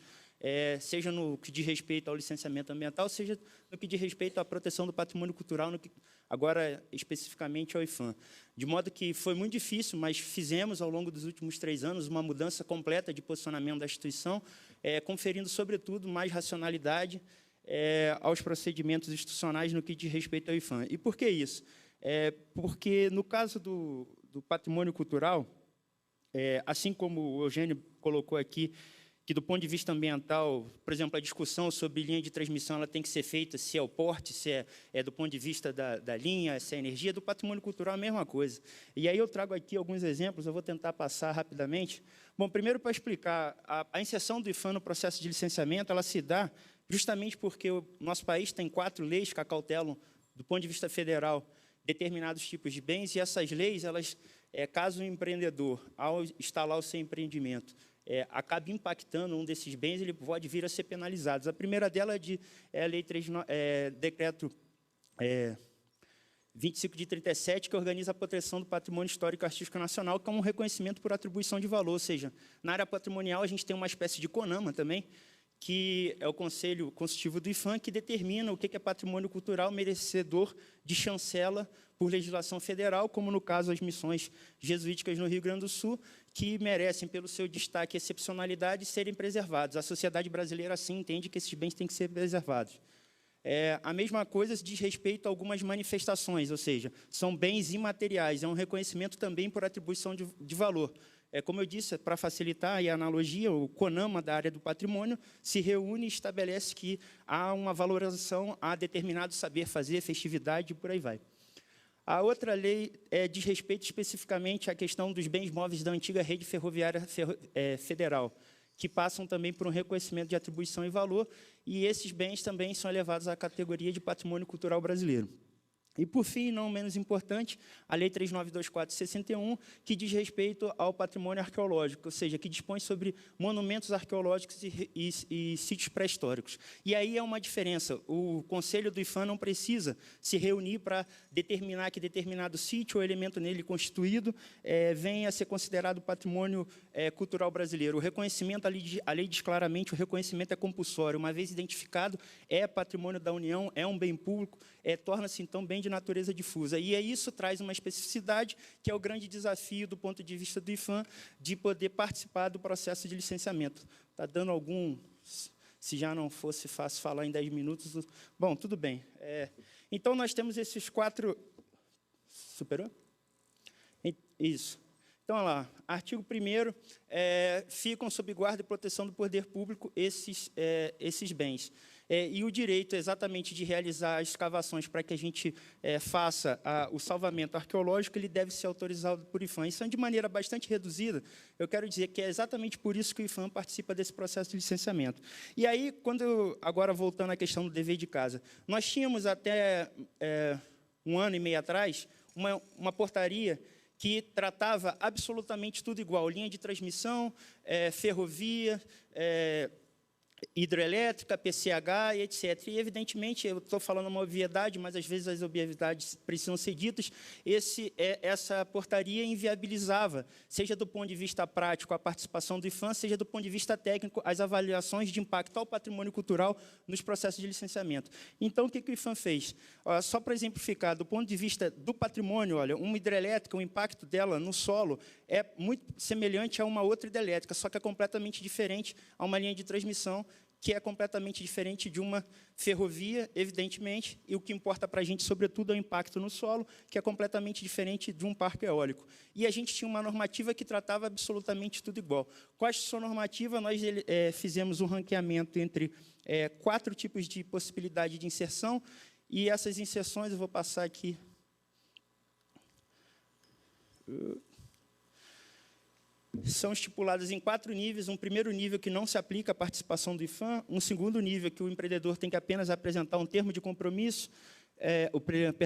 seja no que diz respeito ao licenciamento ambiental, seja no que diz respeito à proteção do patrimônio cultural, agora especificamente ao IPHAN. De modo que foi muito difícil, mas fizemos, ao longo dos últimos 3 anos, uma mudança completa de posicionamento da instituição, conferindo, sobretudo, mais racionalidade aos procedimentos institucionais no que diz respeito ao IPHAN. E por que isso? Porque, no caso do patrimônio cultural, assim como o Eugênio colocou aqui, que, do ponto de vista ambiental, por exemplo, a discussão sobre linha de transmissão ela tem que ser feita se é o porte, se é do ponto de vista da linha, se é a energia, do patrimônio cultural a mesma coisa. E aí eu trago aqui alguns exemplos, eu vou tentar passar rapidamente. Bom, primeiro, para explicar, a inserção do IPHAN no processo de licenciamento, ela se dá justamente porque o nosso país tem 4 leis que acautelam, do ponto de vista federal, determinados tipos de bens, e essas leis, elas, caso o empreendedor, ao instalar o seu empreendimento, acabe impactando um desses bens, ele pode vir a ser penalizado. A primeira dela é a Lei 3, Decreto 25 de 37, que organiza a proteção do patrimônio histórico e artístico nacional, que é um reconhecimento por atribuição de valor, ou seja, na área patrimonial a gente tem uma espécie de CONAMA também, que é o Conselho Consultivo do IPHAN, que determina o que é patrimônio cultural merecedor de chancela por legislação federal, como, no caso, as missões jesuíticas no Rio Grande do Sul, que merecem, pelo seu destaque e excepcionalidade, serem preservados. A sociedade brasileira, assim, entende que esses bens têm que ser preservados. A mesma coisa diz respeito a algumas manifestações, ou seja, são bens imateriais, é um reconhecimento também por atribuição de valor. Como eu disse, para facilitar a analogia, o CONAMA da área do patrimônio se reúne e estabelece que há uma valorização a determinado saber fazer, festividade e por aí vai. A outra lei diz respeito especificamente à questão dos bens móveis da antiga rede ferroviária federal, que passam também por um reconhecimento de atribuição e valor, e esses bens também são elevados à categoria de patrimônio cultural brasileiro. E, por fim, não menos importante, a Lei 3924/61, que diz respeito ao patrimônio arqueológico, ou seja, que dispõe sobre monumentos arqueológicos e sítios pré-históricos. E aí é uma diferença. O Conselho do IPHAN não precisa se reunir para determinar que determinado sítio ou elemento nele constituído venha a ser considerado patrimônio cultural brasileiro. O reconhecimento, a lei diz claramente, o reconhecimento é compulsório. Uma vez identificado, é patrimônio da União, é um bem público, torna-se, então, bem de natureza difusa. E isso traz uma especificidade, que é o grande desafio, do ponto de vista do IPHAN, de poder participar do processo de licenciamento. Está dando algum... Se já não fosse fácil falar em 10 minutos... Bom, tudo bem. Então, nós temos esses 4... Superou? Isso. Então, olha lá. Artigo 1º, ficam sob guarda e proteção do poder público esses bens. E o direito, exatamente, de realizar as escavações para que a gente faça o salvamento arqueológico, ele deve ser autorizado por IPHAN. Isso, de maneira bastante reduzida, eu quero dizer que é exatamente por isso que o IPHAN participa desse processo de licenciamento. E aí, agora voltando à questão do dever de casa, nós tínhamos até 1 ano e meio atrás uma portaria que tratava absolutamente tudo igual, linha de transmissão, ferrovia, hidrelétrica, PCH e etc. E, evidentemente, eu estou falando uma obviedade, mas, às vezes, as obviedades precisam ser ditas, essa portaria inviabilizava, seja do ponto de vista prático, a participação do IPHAN, seja do ponto de vista técnico, as avaliações de impacto ao patrimônio cultural nos processos de licenciamento. Então, o que o IPHAN fez? Só para exemplificar, do ponto de vista do patrimônio, olha, uma hidrelétrica, o impacto dela no solo é muito semelhante a uma outra hidrelétrica, só que é completamente diferente a uma linha de transmissão, que é completamente diferente de uma ferrovia, evidentemente, e o que importa para a gente, sobretudo, é o impacto no solo, que é completamente diferente de um parque eólico. E a gente tinha uma normativa que tratava absolutamente tudo igual. Com a sua normativa, nós fizemos um ranqueamento entre 4 tipos de possibilidade de inserção, e essas inserções, eu vou passar aqui... São estipuladas em 4 níveis. Um primeiro nível que não se aplica à participação do IPHAN, um segundo nível que o empreendedor tem que apenas apresentar um termo de compromisso,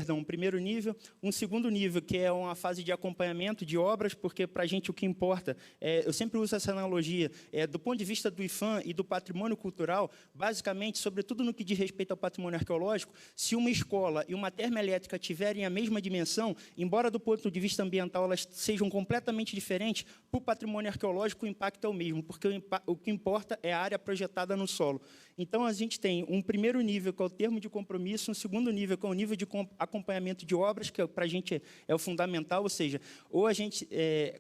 um primeiro nível, um segundo nível, que é uma fase de acompanhamento de obras, porque, para a gente, o que importa, eu sempre uso essa analogia, do ponto de vista do IPHAN e do patrimônio cultural, basicamente, sobretudo no que diz respeito ao patrimônio arqueológico, se uma escola e uma termoelétrica tiverem a mesma dimensão, embora do ponto de vista ambiental elas sejam completamente diferentes, para o patrimônio arqueológico o impacto é o mesmo, porque o que importa é a área projetada no solo. Então, a gente tem um primeiro nível, que é o termo de compromisso, um segundo nível, que é o nível de acompanhamento de obras, que para a gente é o fundamental, ou seja, ou a gente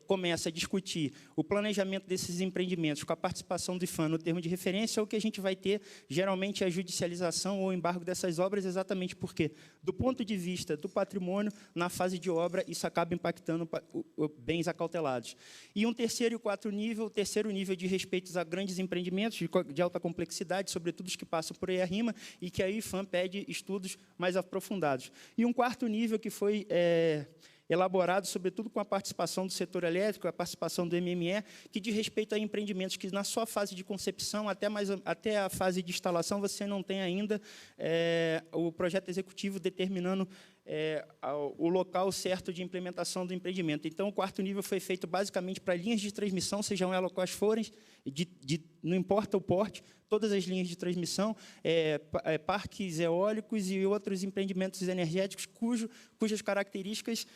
começa a discutir o planejamento desses empreendimentos com a participação do IPHAN no termo de referência, ou que a gente vai ter, geralmente, a judicialização ou o embargo dessas obras, exatamente porque, do ponto de vista do patrimônio, na fase de obra, isso acaba impactando bens acautelados. E um terceiro e quarto nível, o terceiro nível de respeito a grandes empreendimentos de alta complexidade, sobretudo os que passam por EIA-RIMA, e que a IPHAN pede estudos mais aprofundados. E um quarto nível que foi elaborado, sobretudo com a participação do setor elétrico, a participação do MME, que diz respeito a empreendimentos que, na sua fase de concepção, até a fase de instalação, você não tem ainda o projeto executivo determinando o local certo de implementação do empreendimento. Então, o quarto nível foi feito basicamente para linhas de transmissão, sejam elas quais forem, não importa o porte, todas as linhas de transmissão, parques eólicos e outros empreendimentos energéticos cujas características,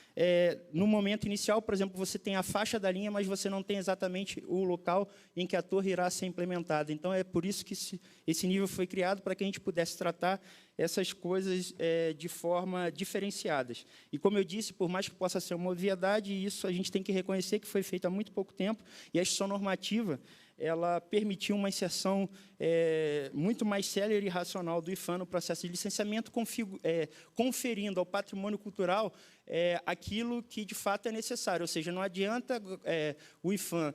no momento inicial, por exemplo, você tem a faixa da linha, mas você não tem exatamente o local em que a torre irá ser implementada. Então, é por isso que esse nível foi criado, para que a gente pudesse tratar essas coisas de forma diferenciadas. E, como eu disse, por mais que possa ser uma obviedade, isso a gente tem que reconhecer que foi feito há muito pouco tempo, e a instituição normativa ela permitiu uma inserção muito mais célere e racional do IPHAN no processo de licenciamento, conferindo ao patrimônio cultural aquilo que, de fato, é necessário. Ou seja, não adianta o IPHAN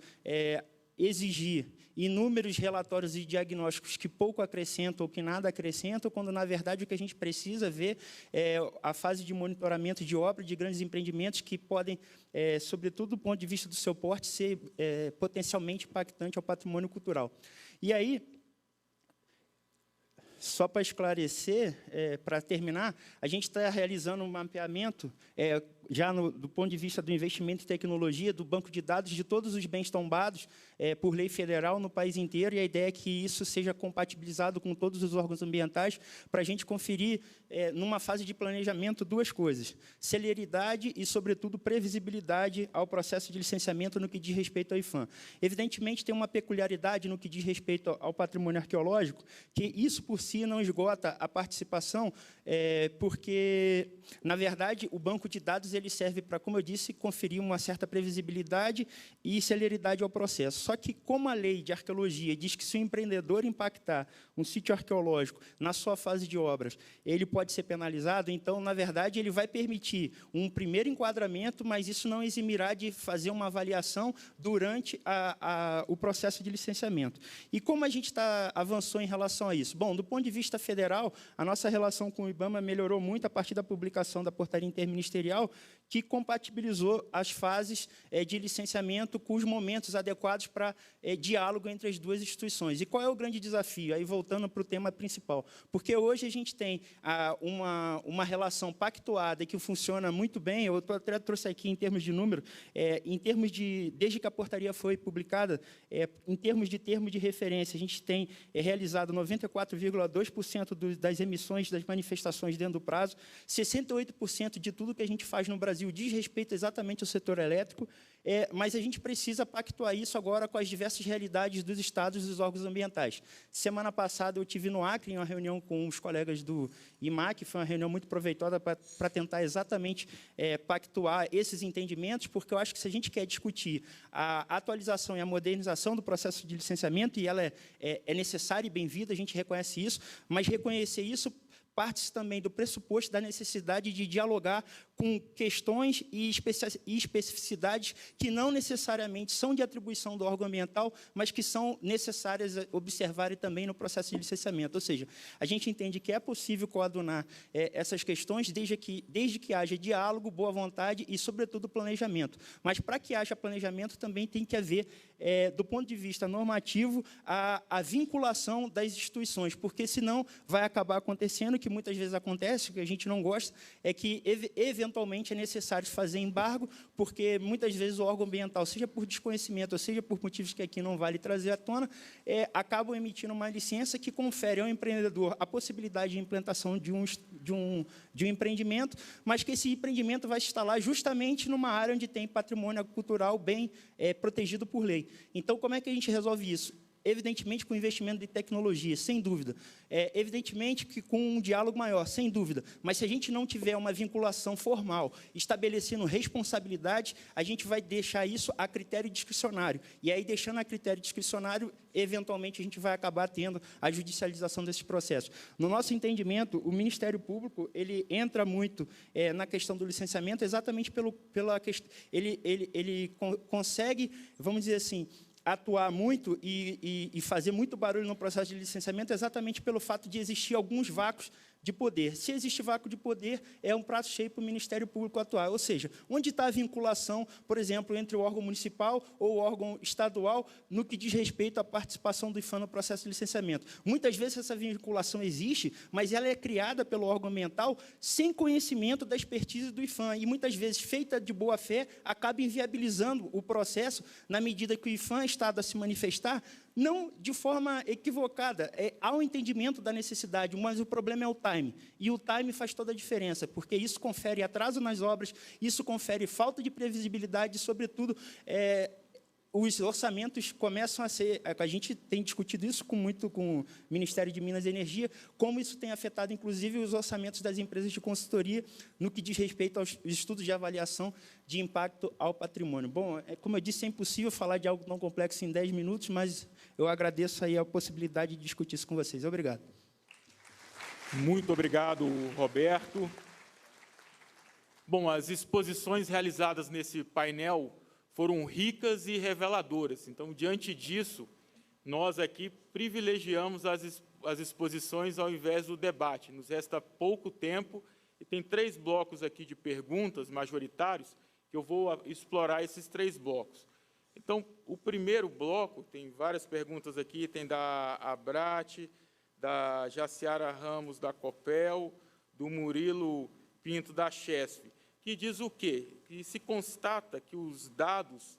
exigir inúmeros relatórios e diagnósticos que pouco acrescentam ou que nada acrescentam, quando, na verdade, o que a gente precisa ver é a fase de monitoramento de obra de grandes empreendimentos que podem, sobretudo do ponto de vista do seu porte, ser potencialmente impactante ao patrimônio cultural. E aí, só para esclarecer, para terminar, a gente está realizando um mapeamento, já do ponto de vista do investimento em tecnologia, do banco de dados de todos os bens tombados por lei federal no país inteiro, e a ideia é que isso seja compatibilizado com todos os órgãos ambientais, para a gente conferir, numa fase de planejamento, duas coisas: celeridade e, sobretudo, previsibilidade ao processo de licenciamento no que diz respeito ao IPHAN. Evidentemente, tem uma peculiaridade no que diz respeito ao patrimônio arqueológico, que isso, por si, não esgota a participação, porque, na verdade, o banco de dados ele serve para, como eu disse, conferir uma certa previsibilidade e celeridade ao processo. Só que, como a lei de arqueologia diz que, se o empreendedor impactar um sítio arqueológico na sua fase de obras, ele pode ser penalizado, então, na verdade, ele vai permitir um primeiro enquadramento, mas isso não eximirá de fazer uma avaliação durante o processo de licenciamento. E como a gente avançou em relação a isso? Bom, do ponto de vista federal, a nossa relação com o IBAMA melhorou muito a partir da publicação da portaria interministerial, que compatibilizou as fases de licenciamento com os momentos adequados para diálogo entre as duas instituições. E qual é o grande desafio? Aí, voltando para o tema principal. Porque hoje a gente tem uma relação pactuada que funciona muito bem. Eu até trouxe aqui em termos de número, desde que a portaria foi publicada, em termos de termo de referência, a gente tem realizado 94,2% das emissões das manifestações dentro do prazo, 68% de tudo que a gente faz no Brasil diz respeito exatamente ao setor elétrico, mas a gente precisa pactuar isso agora com as diversas realidades dos estados e dos órgãos ambientais. Semana passada, eu tive no Acre, em uma reunião com os colegas do IMAC, foi uma reunião muito proveitosa para tentar exatamente pactuar esses entendimentos, porque eu acho que, se a gente quer discutir a atualização e a modernização do processo de licenciamento, e ela é necessária e bem-vinda, a gente reconhece isso, mas reconhecer isso parte também do pressuposto da necessidade de dialogar com questões e especificidades que não necessariamente são de atribuição do órgão ambiental, mas que são necessárias observarem também no processo de licenciamento. Ou seja, a gente entende que é possível coadunar essas questões desde que haja diálogo, boa vontade e, sobretudo, planejamento. Mas, para que haja planejamento, também tem que haver, do ponto de vista normativo, a vinculação das instituições, porque, senão, vai acabar acontecendo, que muitas vezes acontece, que a gente não gosta, é que, eventualmente, é necessário fazer embargo, porque, muitas vezes, o órgão ambiental, seja por desconhecimento, ou seja por motivos que aqui não vale trazer à tona, acabam emitindo uma licença que confere ao empreendedor a possibilidade de implantação de um empreendimento, mas que esse empreendimento vai se instalar justamente numa área onde tem patrimônio cultural bem protegido por lei. Então, como é que a gente resolve isso? Evidentemente, com investimento de tecnologia, sem dúvida. Evidentemente que com um diálogo maior, sem dúvida. Mas se a gente não tiver uma vinculação formal, estabelecendo responsabilidade, a gente vai deixar isso a critério discricionário. E aí, deixando a critério discricionário, eventualmente, a gente vai acabar tendo a judicialização desses processos. No nosso entendimento, o Ministério Público ele entra muito na questão do licenciamento exatamente pela questão... Ele consegue, vamos dizer assim, atuar muito e fazer muito barulho no processo de licenciamento exatamente pelo fato de existir alguns vácuos de poder. Se existe vácuo de poder, é um prato cheio para o Ministério Público atuar. Ou seja, onde está a vinculação, por exemplo, entre o órgão municipal ou o órgão estadual no que diz respeito à participação do IPHAN no processo de licenciamento? Muitas vezes essa vinculação existe, mas ela é criada pelo órgão ambiental sem conhecimento da expertise do IPHAN e, muitas vezes, feita de boa-fé, acaba inviabilizando o processo na medida que o IPHAN está a se manifestar não de forma equivocada, há um entendimento da necessidade, mas o problema é o time. E o time faz toda a diferença, porque isso confere atraso nas obras, isso confere falta de previsibilidade, e, sobretudo, os orçamentos começam a ser... A gente tem discutido isso muito com o Ministério de Minas e Energia, como isso tem afetado, inclusive, os orçamentos das empresas de consultoria no que diz respeito aos estudos de avaliação de impacto ao patrimônio. Bom, como eu disse, é impossível falar de algo tão complexo em 10 minutos, mas eu agradeço aí a possibilidade de discutir isso com vocês. Obrigado. Muito obrigado, Roberto. Bom, as exposições realizadas nesse painel foram ricas e reveladoras. Então, diante disso, nós aqui privilegiamos as exposições ao invés do debate. Nos resta pouco tempo e tem 3 blocos aqui de perguntas majoritários que eu vou explorar esses 3 blocos. Então, o primeiro bloco, tem várias perguntas aqui, tem da Abrat, da Jaciara Ramos, da Copel, do Murilo Pinto, da Chesf, que diz o quê? Que se constata que os dados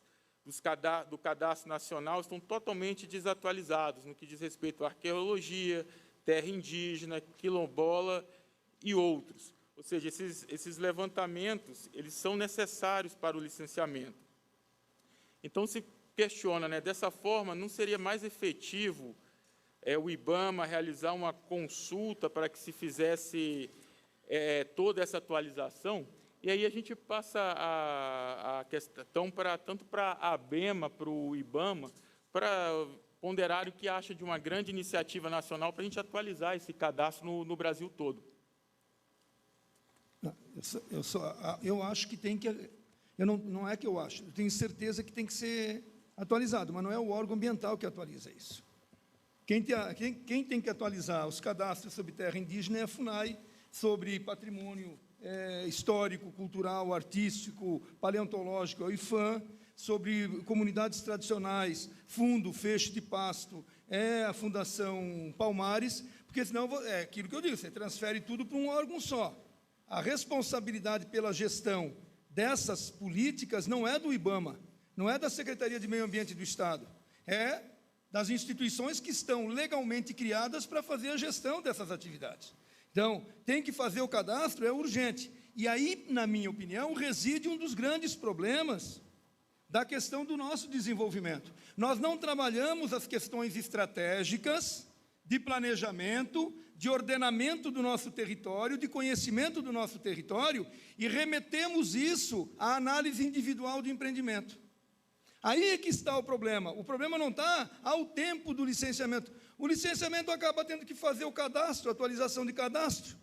do Cadastro Nacional estão totalmente desatualizados no que diz respeito à arqueologia, terra indígena, quilombola e outros. Ou seja, esses levantamentos eles são necessários para o licenciamento. Então, se questiona, né, dessa forma, não seria mais efetivo o IBAMA realizar uma consulta para que se fizesse toda essa atualização? E aí a gente passa a questão tanto para a ABEMA, para o IBAMA, para ponderar o que acha de uma grande iniciativa nacional para a gente atualizar esse cadastro no Brasil todo. Eu acho que tem que... não é que eu acho, eu tenho certeza que tem que ser atualizado, mas não é o órgão ambiental que atualiza isso. Quem tem que atualizar os cadastros sobre terra indígena é a FUNAI, sobre patrimônio histórico, cultural, artístico, paleontológico, é o IPHAN, sobre comunidades tradicionais, fundo, fecho de pasto, é a Fundação Palmares, porque senão é aquilo que eu digo, você transfere tudo para um órgão só. A responsabilidade pela gestão dessas políticas não é do IBAMA, não é da Secretaria de Meio Ambiente do Estado, é das instituições que estão legalmente criadas para fazer a gestão dessas atividades. Então, tem que fazer o cadastro, é urgente. E aí, na minha opinião, reside um dos grandes problemas da questão do nosso desenvolvimento. Nós não trabalhamos as questões estratégicas de planejamento, de ordenamento do nosso território, de conhecimento do nosso território, e remetemos isso à análise individual de empreendimento. Aí é que está o problema. O problema não está ao tempo do licenciamento. O licenciamento acaba tendo que fazer o cadastro, a atualização de cadastro.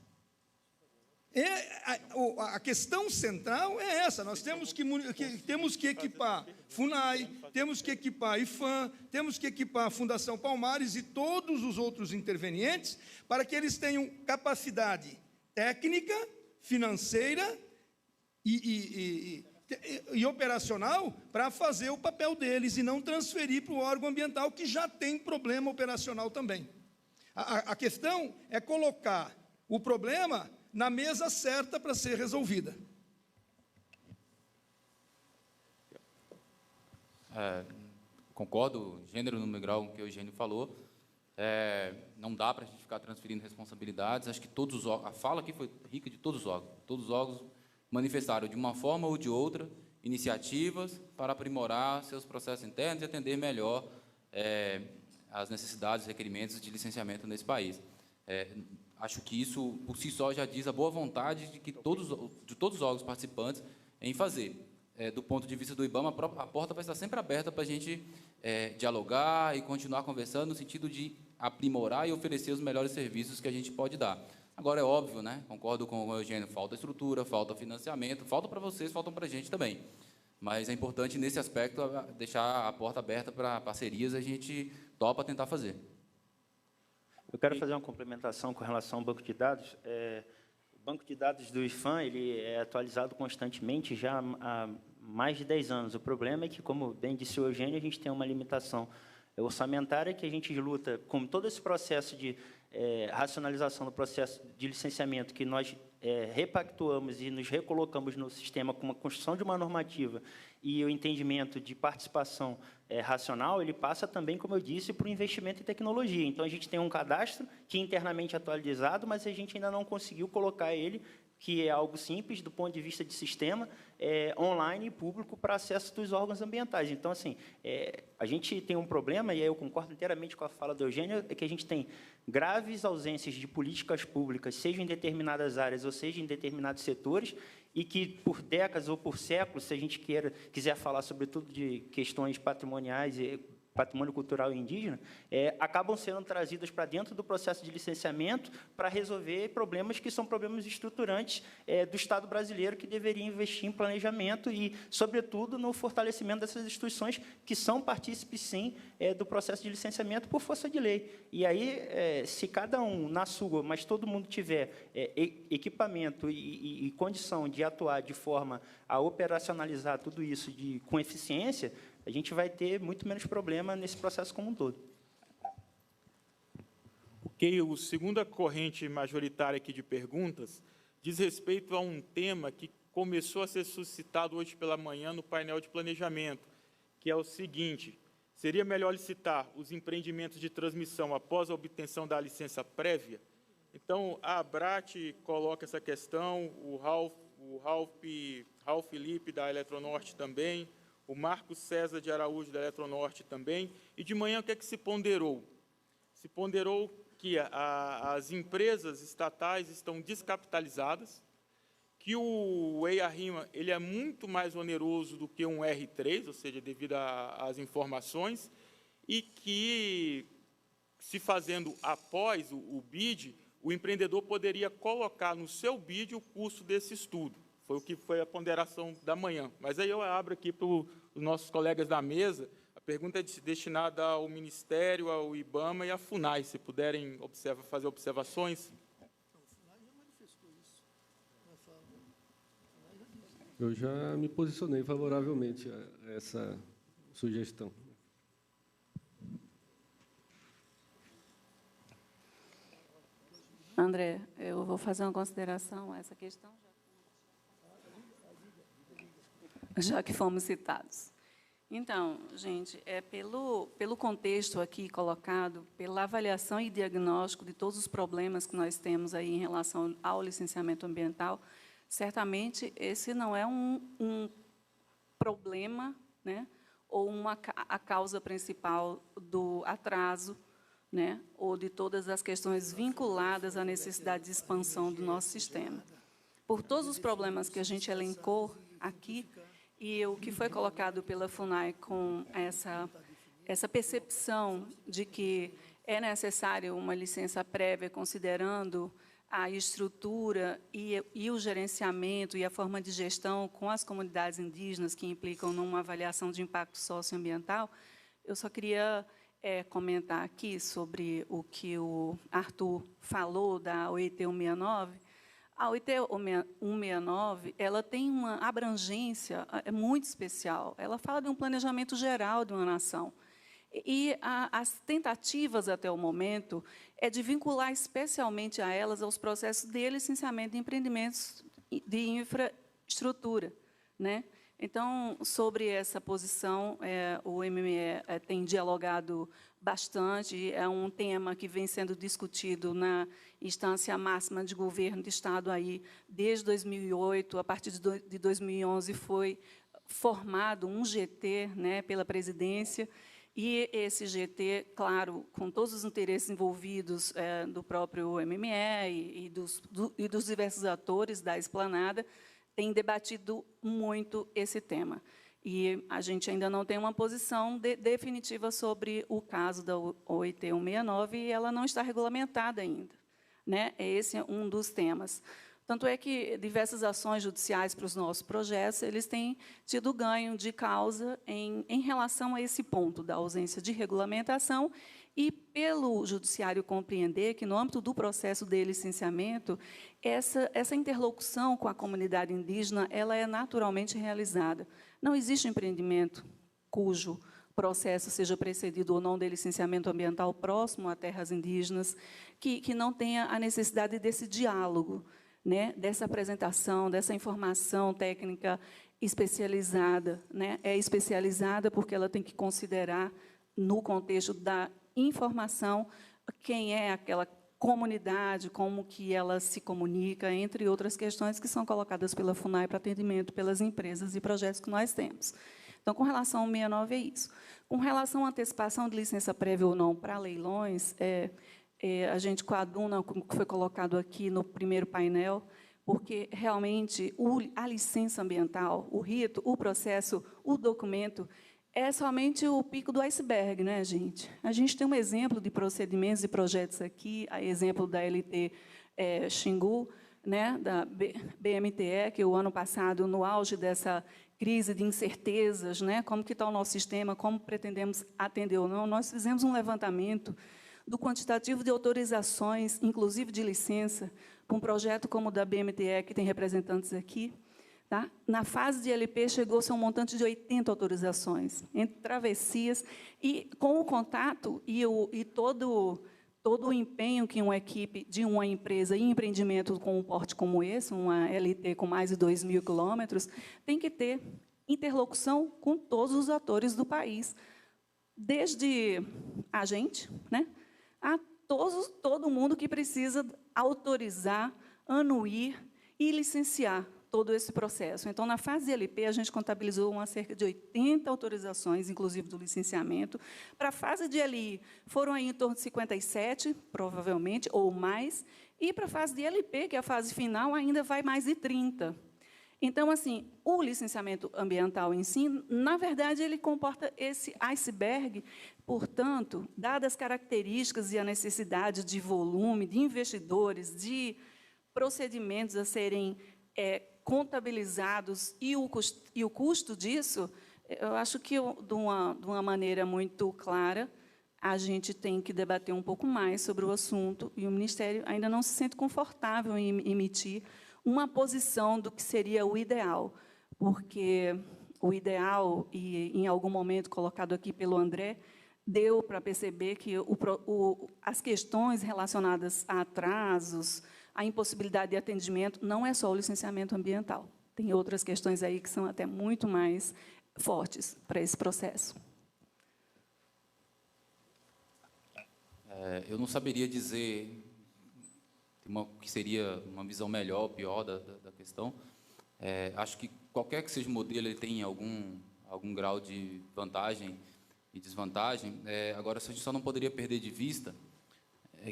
A questão central é essa. Nós temos que equipar FUNAI, temos que equipar IPHAN, temos que equipar a Fundação Palmares e todos os outros intervenientes para que eles tenham capacidade técnica, financeira e operacional para fazer o papel deles e não transferir para o órgão ambiental, que já tem problema operacional também. A questão é colocar o problema na mesa certa para ser resolvida. Concordo, gênero, número e grau, com o que o Eugênio falou. Não dá para a gente ficar transferindo responsabilidades. Acho que todos os órgãos, a fala aqui foi rica de todos os órgãos. Todos os órgãos manifestaram, de uma forma ou de outra, iniciativas para aprimorar seus processos internos e atender melhor as necessidades e requerimentos de licenciamento nesse país. Acho que isso, por si só, já diz a boa vontade de todos os órgãos participantes em fazer. Do ponto de vista do IBAMA, a porta vai estar sempre aberta para a gente dialogar e continuar conversando no sentido de aprimorar e oferecer os melhores serviços que a gente pode dar. Agora, é óbvio, né? Concordo com o Eugênio, falta estrutura, falta financiamento, falta para vocês, faltam para a gente também. Mas é importante, nesse aspecto, deixar a porta aberta para parcerias, a gente topa tentar fazer. Eu quero fazer uma complementação com relação ao banco de dados. O banco de dados do IFAM ele é atualizado constantemente já há mais de 10 anos. O problema é que, como bem disse o Eugênio, a gente tem uma limitação orçamentária que a gente luta com todo esse processo de racionalização do processo de licenciamento que nós repactuamos e nos recolocamos no sistema com a construção de uma normativa e o entendimento de participação racional, ele passa também, como eu disse, para o investimento em tecnologia. Então, a gente tem um cadastro que é internamente atualizado, mas a gente ainda não conseguiu colocar ele, que é algo simples do ponto de vista de sistema, online e público para acesso dos órgãos ambientais. Então, assim, a gente tem um problema, e aí eu concordo inteiramente com a fala do Eugênio, é que a gente tem graves ausências de políticas públicas, seja em determinadas áreas ou seja em determinados setores, e que, por décadas ou por séculos, se a gente quiser falar, sobretudo, de questões patrimoniais e patrimônio cultural e indígena, acabam sendo trazidas para dentro do processo de licenciamento para resolver problemas que são problemas estruturantes do Estado brasileiro, que deveria investir em planejamento e, sobretudo, no fortalecimento dessas instituições que são partícipes, sim, do processo de licenciamento por força de lei. E aí, se cada um na sua, mas todo mundo tiver equipamento e condição de atuar de forma a operacionalizar tudo isso com eficiência, a gente vai ter muito menos problema nesse processo como um todo. Ok, a segunda corrente majoritária aqui de perguntas diz respeito a um tema que começou a ser suscitado hoje pela manhã no painel de planejamento, que é o seguinte: seria melhor licitar os empreendimentos de transmissão após a obtenção da licença prévia? Então, a Abrat coloca essa questão, o Ralph Felipe, da Eletronorte, também, o Marcos César de Araújo, da Eletronorte, também. E de manhã, o que é que se ponderou? Se ponderou que as empresas estatais estão descapitalizadas, que o EIA-RIMA ele é muito mais oneroso do que um R3, ou seja, devido às informações, e que, se fazendo após o BID, o empreendedor poderia colocar no seu BID o custo desse estudo. Foi o que foi a ponderação da manhã. Mas aí eu abro aqui para os nossos colegas da mesa. A pergunta é destinada ao Ministério, ao IBAMA e à FUNAI, se puderem fazer observações. Eu já me posicionei favoravelmente a essa sugestão. André, eu vou fazer uma consideração a essa questão, já que fomos citados. Então, gente, pelo contexto aqui colocado, pela avaliação e diagnóstico de todos os problemas que nós temos aí em relação ao licenciamento ambiental, certamente esse não é um problema, né, ou a causa principal do atraso, né, ou de todas as questões vinculadas à necessidade de expansão do nosso sistema. Por todos os problemas que a gente elencou aqui, e o que foi colocado pela FUNAI com essa percepção de que é necessário uma licença prévia, considerando a estrutura e o gerenciamento e a forma de gestão com as comunidades indígenas que implicam numa avaliação de impacto socioambiental, eu só queria comentar aqui sobre o que o Arthur falou da OIT 169. A OIT 169 ela tem uma abrangência muito especial. Ela fala de um planejamento geral de uma nação. E as tentativas, até o momento, é de vincular especialmente a elas aos processos de licenciamento de empreendimentos de infraestrutura, né? Então, sobre essa posição, o MME tem dialogado bastante, é um tema que vem sendo discutido na instância máxima de governo do Estado aí desde 2008, a partir de 2011 foi formado um GT, né, pela presidência, E esse GT, claro, com todos os interesses envolvidos do próprio MME e dos diversos atores da esplanada, tem debatido muito esse tema. E a gente ainda não tem uma posição definitiva sobre o caso da OIT 169 e ela não está regulamentada ainda, né? Esse é um dos temas. Tanto é que diversas ações judiciais para os nossos projetos, eles têm tido ganho de causa em relação a esse ponto da ausência de regulamentação e pelo judiciário compreender que, no âmbito do processo de licenciamento, essa interlocução com a comunidade indígena ela é naturalmente realizada. Não existe empreendimento cujo processo seja precedido ou não de licenciamento ambiental próximo a terras indígenas, que não tenha a necessidade desse diálogo, né, dessa apresentação, dessa informação técnica especializada. Né? É especializada porque ela tem que considerar, no contexto da informação, quem é aquela comunidade, como que ela se comunica, entre outras questões que são colocadas pela FUNAI para atendimento pelas empresas e projetos que nós temos. Então, com relação ao 69, é isso. Com relação à antecipação de licença prévia ou não para leilões, a gente coaduna, como foi colocado aqui no primeiro painel, porque, realmente, a licença ambiental, o rito, o processo, o documento, é somente o pico do iceberg, né, gente? A gente tem um exemplo de procedimentos e projetos aqui, a exemplo da LT Xingu, né, da BMTE, que o ano passado, no auge dessa crise de incertezas, né, como que está o nosso sistema, como pretendemos atender ou não, nós fizemos um levantamento do quantitativo de autorizações, inclusive de licença, para um projeto como o da BMTE, que tem representantes aqui. Tá? Na fase de LP, chegou-se a um montante de 80 autorizações, entre travessias, e com o contato e todo o empenho que uma equipe de uma empresa e empreendimento com um porte como esse, uma LT com mais de 2.000 quilômetros, tem que ter interlocução com todos os atores do país, desde a gente, né, a todo mundo que precisa autorizar, anuir e licenciar todo esse processo. Então, na fase de LP, a gente contabilizou cerca de 80 autorizações, inclusive do licenciamento. Para a fase de LI, foram aí em torno de 57, provavelmente, ou mais. E para a fase de LP, que é a fase final, ainda vai mais de 30. Então, assim, o licenciamento ambiental em si, na verdade, ele comporta esse iceberg. Portanto, dadas as características e a necessidade de volume, de investidores, de procedimentos a serem contabilizados e o custo disso, eu acho que, de uma maneira muito clara, a gente tem que debater um pouco mais sobre o assunto, e o Ministério ainda não se sente confortável em emitir uma posição do que seria o ideal, porque o ideal, e em algum momento colocado aqui pelo André, deu para perceber que as questões relacionadas a atrasos, a impossibilidade de atendimento, não é só o licenciamento ambiental. Tem outras questões aí que são até muito mais fortes para esse processo. Eu não saberia dizer que seria uma visão melhor ou pior da questão. Acho que qualquer que seja o modelo, ele tem algum grau de vantagem e desvantagem. Agora, a gente só não poderia perder de vista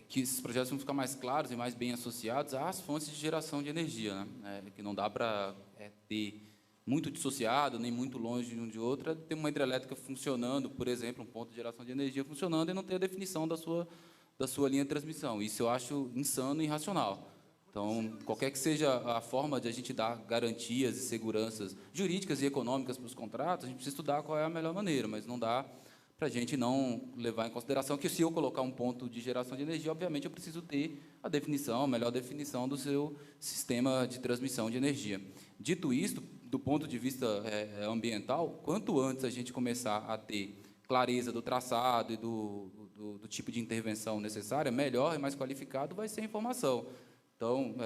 que esses projetos vão ficar mais claros e mais bem associados às fontes de geração de energia, né? Que não dá para ter muito dissociado, nem muito longe de um de outro, ter uma hidrelétrica funcionando, por exemplo, um ponto de geração de energia funcionando e não ter a definição da sua linha de transmissão. Isso eu acho insano e irracional. Então, qualquer que seja a forma de a gente dar garantias e seguranças jurídicas e econômicas para os contratos, a gente precisa estudar qual é a melhor maneira, mas não dá para a gente não levar em consideração que, se eu colocar um ponto de geração de energia, obviamente eu preciso ter a melhor definição do seu sistema de transmissão de energia. Dito isto, do ponto de vista ambiental, quanto antes a gente começar a ter clareza do traçado e do tipo de intervenção necessária, melhor e mais qualificado vai ser a informação. Então,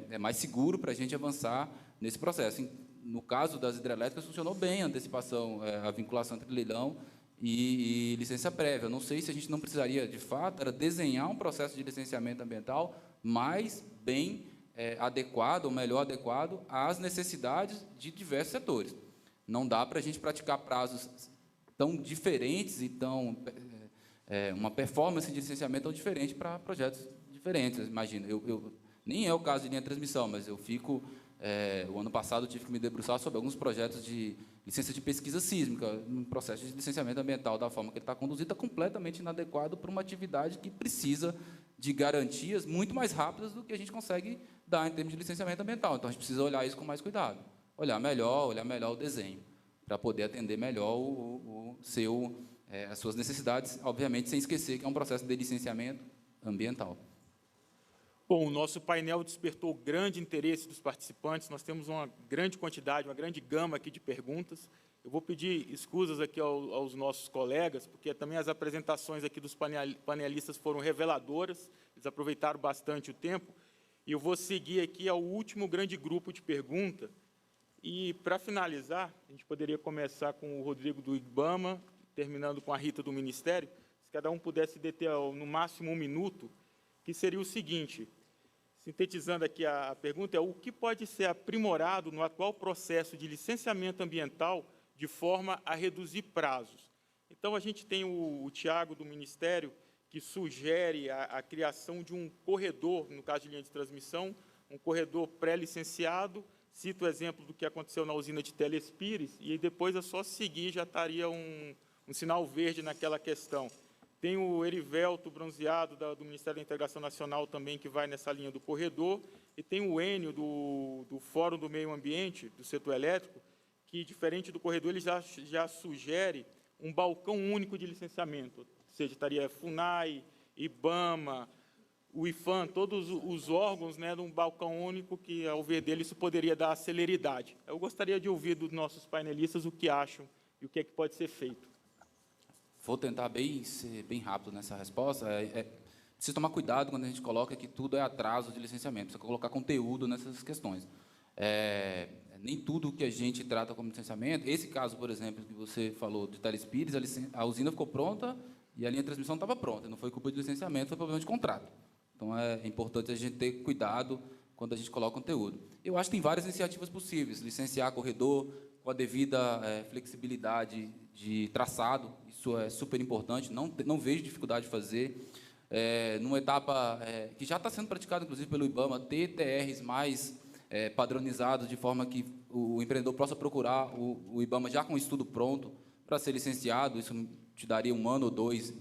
é mais seguro para a gente avançar nesse processo. No caso das hidrelétricas, funcionou bem a antecipação, a vinculação entre leilão e licença prévia. Eu não sei se a gente não precisaria, de fato, era desenhar um processo de licenciamento ambiental mais bem adequado, ou melhor adequado, às necessidades de diversos setores. Não dá para a gente praticar prazos tão diferentes e uma performance de licenciamento tão diferente para projetos diferentes. Imagina, nem é o caso de linha de transmissão, mas eu fico... o ano passado eu tive que me debruçar sobre alguns projetos de licença de pesquisa sísmica, um processo de licenciamento ambiental da forma que ele está conduzido, está completamente inadequado para uma atividade que precisa de garantias muito mais rápidas do que a gente consegue dar em termos de licenciamento ambiental. Então, a gente precisa olhar isso com mais cuidado, olhar melhor o desenho, para poder atender melhor as suas necessidades, obviamente, sem esquecer que é um processo de licenciamento ambiental. Bom, o nosso painel despertou grande interesse dos participantes, nós temos uma grande quantidade, uma grande gama aqui de perguntas. Eu vou pedir escusas aqui aos nossos colegas, porque também as apresentações aqui dos panelistas foram reveladoras, eles aproveitaram bastante o tempo, e eu vou seguir aqui ao último grande grupo de perguntas. E, para finalizar, a gente poderia começar com o Rodrigo do IBAMA, terminando com a Rita do Ministério, se cada um pudesse deter no máximo 1 minuto, que seria o seguinte: sintetizando aqui a pergunta, é o que pode ser aprimorado no atual processo de licenciamento ambiental de forma a reduzir prazos. Então, a gente tem o Tiago, do Ministério, que sugere a criação de um corredor, no caso de linha de transmissão, um corredor pré-licenciado. Cito o exemplo do que aconteceu na usina de Telespires, e depois é só seguir, já estaria um sinal verde naquela questão. Tem o Erivelto Bronzeado, do Ministério da Integração Nacional, também, que vai nessa linha do corredor. E tem o Enio, do Fórum do Meio Ambiente, do setor elétrico, que, diferente do corredor, ele já sugere um balcão único de licenciamento. Ou seja, estaria FUNAI, IBAMA, o IFAM, todos os órgãos, né, num balcão único, que, ao ver dele, isso poderia dar celeridade. Eu gostaria de ouvir dos nossos painelistas o que acham e o que é que pode ser feito. Vou tentar ser bem rápido nessa resposta. Precisa tomar cuidado quando a gente coloca que tudo é atraso de licenciamento. Precisa colocar conteúdo nessas questões. Nem tudo que a gente trata como licenciamento... Esse caso, por exemplo, que você falou de Telespires, a usina ficou pronta e a linha de transmissão estava pronta. Não foi culpa de licenciamento, foi problema de contrato. Então, é importante a gente ter cuidado quando a gente coloca conteúdo. Eu acho que tem várias iniciativas possíveis. Licenciar corredor com a devida flexibilidade de traçado. Isso é super importante, não vejo dificuldade de fazer. Numa etapa que já está sendo praticada, inclusive, pelo IBAMA, ter TRs mais padronizados, de forma que o empreendedor possa procurar o IBAMA já com o estudo pronto para ser licenciado. Isso te daria 1 ano ou 2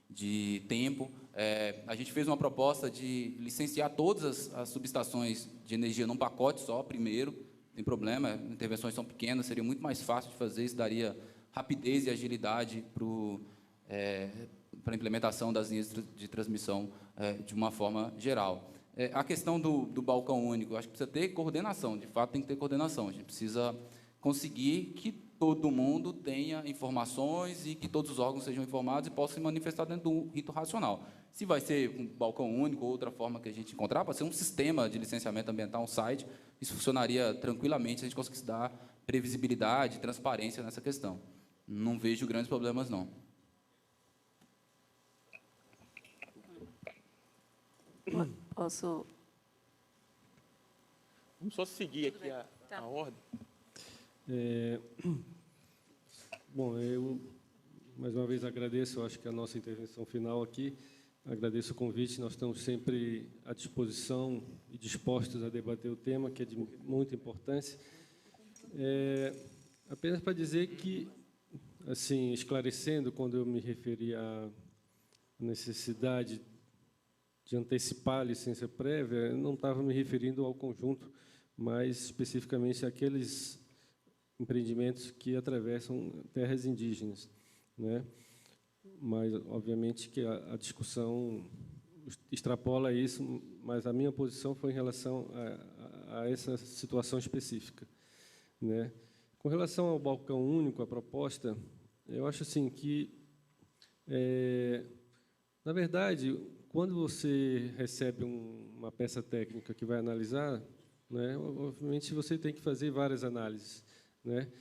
de tempo. A gente fez uma proposta de licenciar todas as subestações de energia num pacote só, primeiro. Não tem problema, intervenções são pequenas, seria muito mais fácil de fazer, isso daria rapidez e agilidade para a implementação das linhas de transmissão de uma forma geral. A questão do balcão único, acho que precisa ter coordenação, de fato tem que ter coordenação. A gente precisa conseguir que todo mundo tenha informações e que todos os órgãos sejam informados e possam se manifestar dentro do rito racional. Se vai ser um balcão único ou outra forma que a gente encontrar, pode ser um sistema de licenciamento ambiental, um site, isso funcionaria tranquilamente se a gente conseguisse dar previsibilidade e transparência nessa questão. Não vejo grandes problemas, não. Posso? Vamos só seguir aqui a ordem. Bom, eu, mais uma vez, agradeço, eu acho que a nossa intervenção final aqui, agradeço o convite, nós estamos sempre à disposição e dispostos a debater o tema, que é de muita importância. Apenas para dizer que, assim, esclarecendo, quando eu me referi à necessidade de antecipar a licença prévia, eu não estava me referindo ao conjunto, mas especificamente àqueles empreendimentos que atravessam terras indígenas, né? Mas, obviamente, que a discussão extrapola isso, mas a minha posição foi em relação a essa situação específica, né? Com relação ao balcão único, a proposta, eu acho assim que, na verdade, quando você recebe uma peça técnica que vai analisar, né, obviamente você tem que fazer várias análises, né?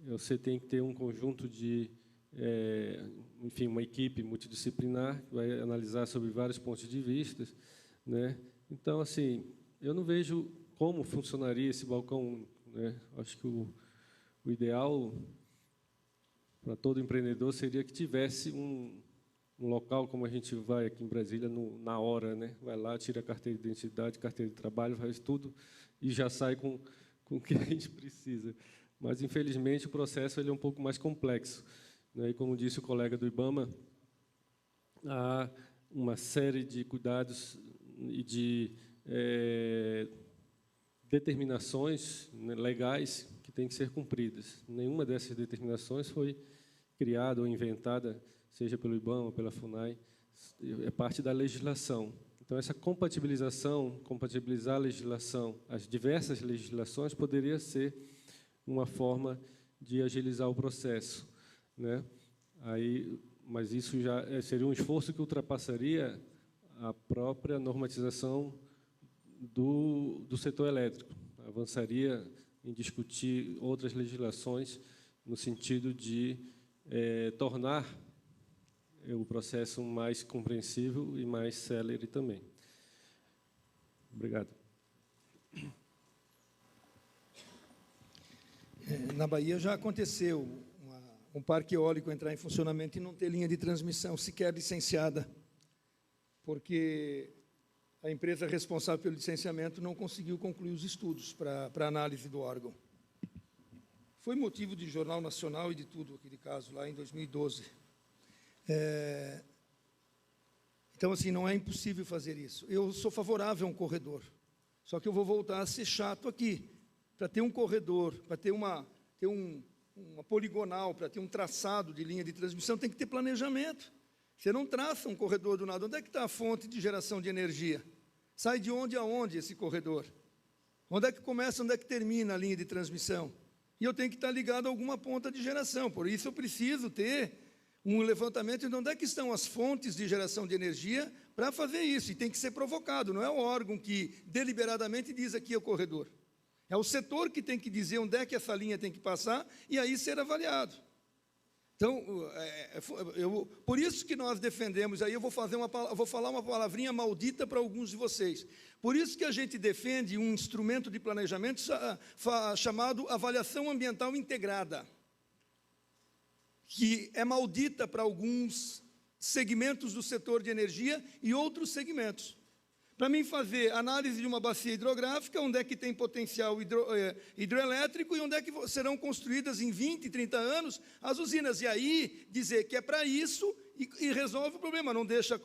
Você tem que ter um conjunto de, enfim, uma equipe multidisciplinar que vai analisar sobre vários pontos de vista, né? Então, assim, eu não vejo como funcionaria esse balcão único, né? Acho que o ideal para todo empreendedor seria que tivesse um local, como a gente vai aqui em Brasília, na hora, né? Vai lá, tira a carteira de identidade, carteira de trabalho, faz tudo e já sai com o que a gente precisa. Mas, infelizmente, o processo ele é um pouco mais complexo, né? E, como disse o colega do IBAMA, há uma série de cuidados e de determinações, né, legais que têm que ser cumpridas. Nenhuma dessas determinações foi criada ou inventada, seja pelo IBAMA ou pela FUNAI, é parte da legislação. Então, essa compatibilização, compatibilizar a legislação, as diversas legislações, poderia ser uma forma de agilizar o processo, né? Mas isso já seria um esforço que ultrapassaria a própria normatização do setor elétrico. Avançaria em discutir outras legislações no sentido de tornar o processo mais compreensível e mais célere também. Obrigado. Na Bahia já aconteceu um parque eólico entrar em funcionamento e não ter linha de transmissão sequer licenciada, porque a empresa responsável pelo licenciamento não conseguiu concluir os estudos para análise do órgão. Foi motivo de Jornal Nacional e de tudo, aquele caso, lá em 2012. Então, assim, não é impossível fazer isso. Eu sou favorável a um corredor, só que eu vou voltar a ser chato aqui. Para ter um corredor, para ter uma poligonal, para ter um traçado de linha de transmissão, tem que ter planejamento. Você não traça um corredor do nada. Onde é que está a fonte de geração de energia? Sai de onde a onde esse corredor? Onde é que começa, onde é que termina a linha de transmissão? E eu tenho que estar ligado a alguma ponta de geração. Por isso, eu preciso ter um levantamento de onde é que estão as fontes de geração de energia para fazer isso. E tem que ser provocado. Não é o órgão que deliberadamente diz aqui é o corredor. É o setor que tem que dizer onde é que essa linha tem que passar e aí ser avaliado. Então, por isso que nós defendemos, aí eu vou falar uma palavrinha maldita para alguns de vocês. Por isso que a gente defende um instrumento de planejamento chamado avaliação ambiental integrada, que é maldita para alguns segmentos do setor de energia e outros segmentos. Para mim fazer análise de uma bacia hidrográfica, onde é que tem potencial hidroelétrico e onde é que serão construídas em 20, 30 anos as usinas. E aí dizer que é para isso e resolve o problema. Não deixa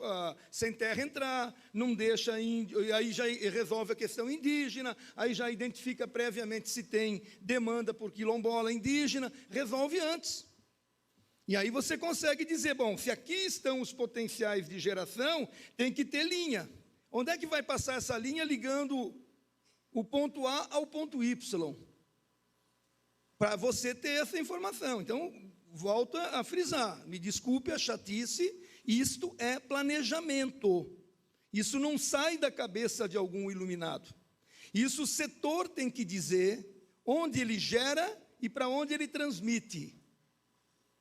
sem terra entrar, não deixa e aí já resolve a questão indígena, aí já identifica previamente se tem demanda por quilombola indígena, resolve antes. E aí você consegue dizer, bom, se aqui estão os potenciais de geração, tem que ter linha. Onde é que vai passar essa linha ligando o ponto A ao ponto Y? Para você ter essa informação. Então, volto a frisar, me desculpe a chatice, isto é planejamento. Isso não sai da cabeça de algum iluminado. Isso o setor tem que dizer onde ele gera e para onde ele transmite,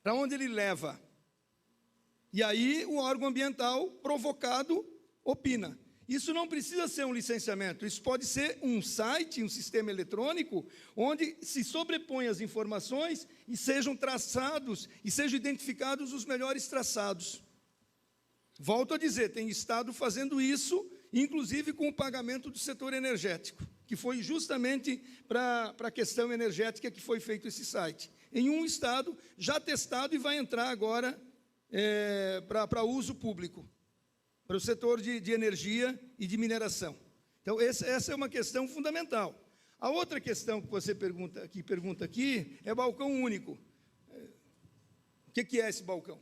para onde ele leva. E aí o órgão ambiental provocado opina. Isso não precisa ser um licenciamento, isso pode ser um site, um sistema eletrônico, onde se sobrepõem as informações e sejam traçados, e sejam identificados os melhores traçados. Volto a dizer, tem Estado fazendo isso, inclusive com o pagamento do setor energético, que foi justamente para a questão energética que foi feito esse site. Em um Estado, já testado e vai entrar agora para uso público, para o setor de energia e de mineração. Então, essa é uma questão fundamental. A outra questão que você pergunta aqui é balcão único. O que é esse balcão?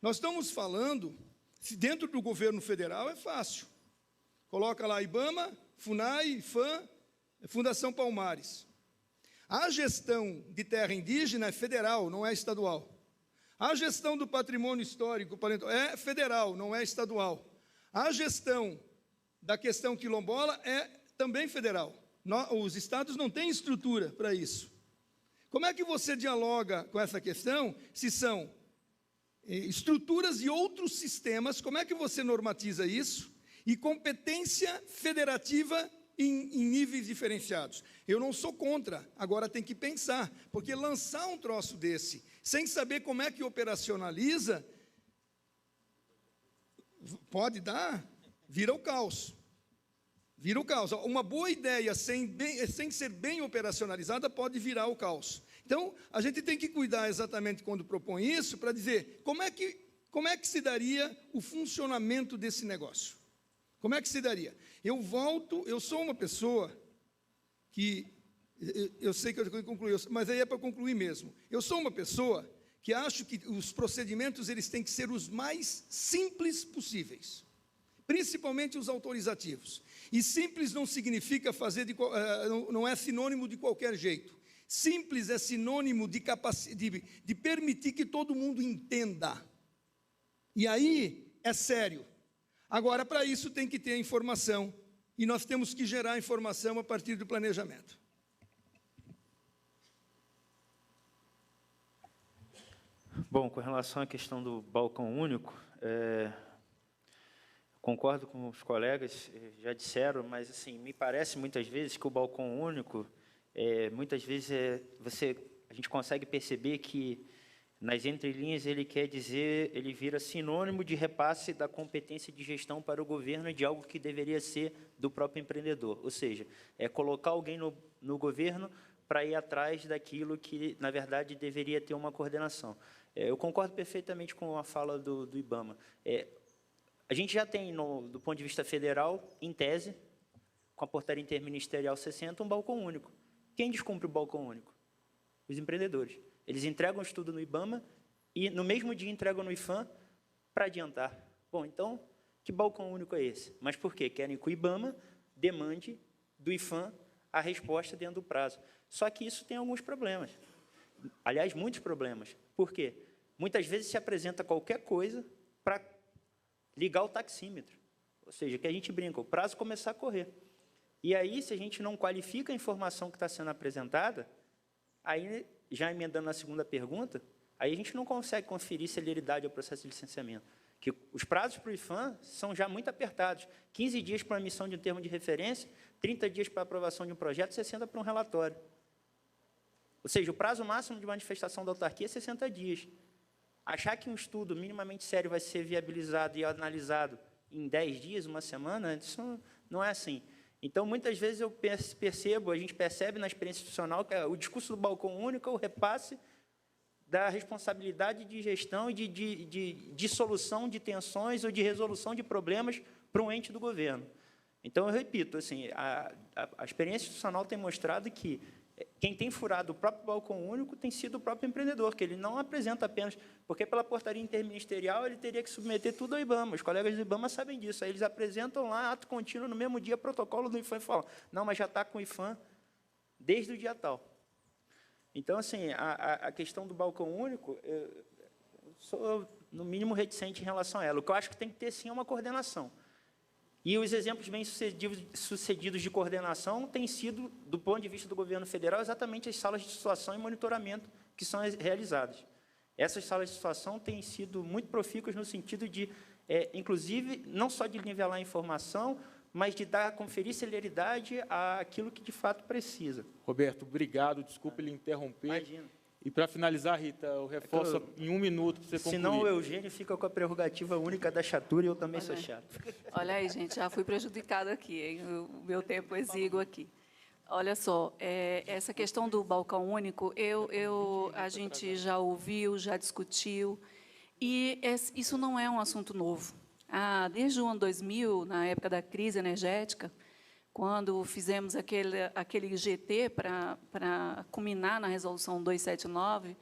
Nós estamos falando, se dentro do governo federal é fácil. Coloca lá IBAMA, FUNAI, IFAM, Fundação Palmares. A gestão de terra indígena é federal, não é estadual. A gestão do patrimônio histórico é federal, não é estadual. A gestão da questão quilombola é também federal. Os estados não têm estrutura para isso. Como é que você dialoga com essa questão, se são estruturas e outros sistemas, como é que você normatiza isso? E competência federativa em níveis diferenciados. Eu não sou contra, agora tem que pensar, porque lançar um troço desse, sem saber como é que operacionaliza, pode dar, vira o caos. Vira o caos. Uma boa ideia, sem ser bem operacionalizada, pode virar o caos. Então, a gente tem que cuidar exatamente quando propõe isso, para dizer como é que se daria o funcionamento desse negócio. Como é que se daria? Eu sou uma pessoa que, eu sei que eu concluí, mas aí é para concluir mesmo. Eu sou uma pessoa que acho que os procedimentos eles têm que ser os mais simples possíveis, principalmente os autorizativos. E simples não significa não é sinônimo de qualquer jeito. Simples é sinônimo de permitir que todo mundo entenda. E aí é sério. Agora, para isso tem que ter a informação, e nós temos que gerar informação a partir do planejamento. Bom, com relação à questão do balcão único, concordo com os colegas, já disseram, mas assim, me parece muitas vezes que o balcão único, muitas vezes a gente consegue perceber que nas entrelinhas ele quer dizer, ele vira sinônimo de repasse da competência de gestão para o governo de algo que deveria ser do próprio empreendedor. Ou seja, é colocar alguém no governo para ir atrás daquilo que, na verdade, deveria ter uma coordenação. Eu concordo perfeitamente com a fala do IBAMA. A gente já tem, do ponto de vista federal, em tese, com a portaria interministerial 60, um balcão único. Quem descumpre o balcão único? Os empreendedores. Eles entregam o estudo no IBAMA e, no mesmo dia, entregam no IFAM para adiantar. Bom, então, que balcão único é esse? Mas por quê? Querem que o IBAMA demande do IFAM a resposta dentro do prazo. Só que isso tem alguns problemas. Aliás, muitos problemas. Por quê? Muitas vezes se apresenta qualquer coisa para ligar o taxímetro. Ou seja, que a gente brinca, o prazo começar a correr. E aí, se a gente não qualifica a informação que está sendo apresentada, aí, já emendando na segunda pergunta, aí a gente não consegue conferir celeridade ao processo de licenciamento. Que os prazos para o IFAM são já muito apertados. 15 dias para a emissão de um termo de referência, 30 dias para a aprovação de um projeto, 60 para um relatório. Ou seja, o prazo máximo de manifestação da autarquia é 60 dias. Achar que um estudo minimamente sério vai ser viabilizado e analisado em 10 dias, uma semana, isso não é assim. Então, muitas vezes, a gente percebe na experiência institucional que o discurso do balcão único é o repasse da responsabilidade de gestão e de solução de tensões ou de resolução de problemas para um ente do governo. Então, eu repito, assim, a experiência institucional tem mostrado que quem tem furado o próprio balcão único tem sido o próprio empreendedor, que ele não apresenta apenas... Porque, pela portaria interministerial, ele teria que submeter tudo ao IBAMA. Os colegas do IBAMA sabem disso. Aí eles apresentam lá, ato contínuo, no mesmo dia, protocolo do IFAM e falam, não, mas já está com o IFAM desde o dia tal. Então, assim, a questão do balcão único, eu sou, no mínimo, reticente em relação a ela. O que eu acho que tem que ter, sim, é uma coordenação. E os exemplos bem-sucedidos de coordenação têm sido, do ponto de vista do governo federal, exatamente as salas de situação e monitoramento que são realizadas. Essas salas de situação têm sido muito profícuas no sentido de, inclusive, não só de nivelar a informação, mas de conferir celeridade àquilo que, de fato, precisa. Roberto, obrigado. Desculpe lhe interromper. Imagina. E, para finalizar, Rita, eu reforço em 1 minuto para você concluir. Senão o Eugênio fica com a prerrogativa única da chatura e eu também sou chato. Olha aí, gente, já fui prejudicada aqui, hein? O meu tempo exíguo aqui. Olha só, essa questão do balcão único, a gente já ouviu, já discutiu, e isso não é um assunto novo. Desde o ano 2000, na época da crise energética, quando fizemos aquele GT para culminar na Resolução 279,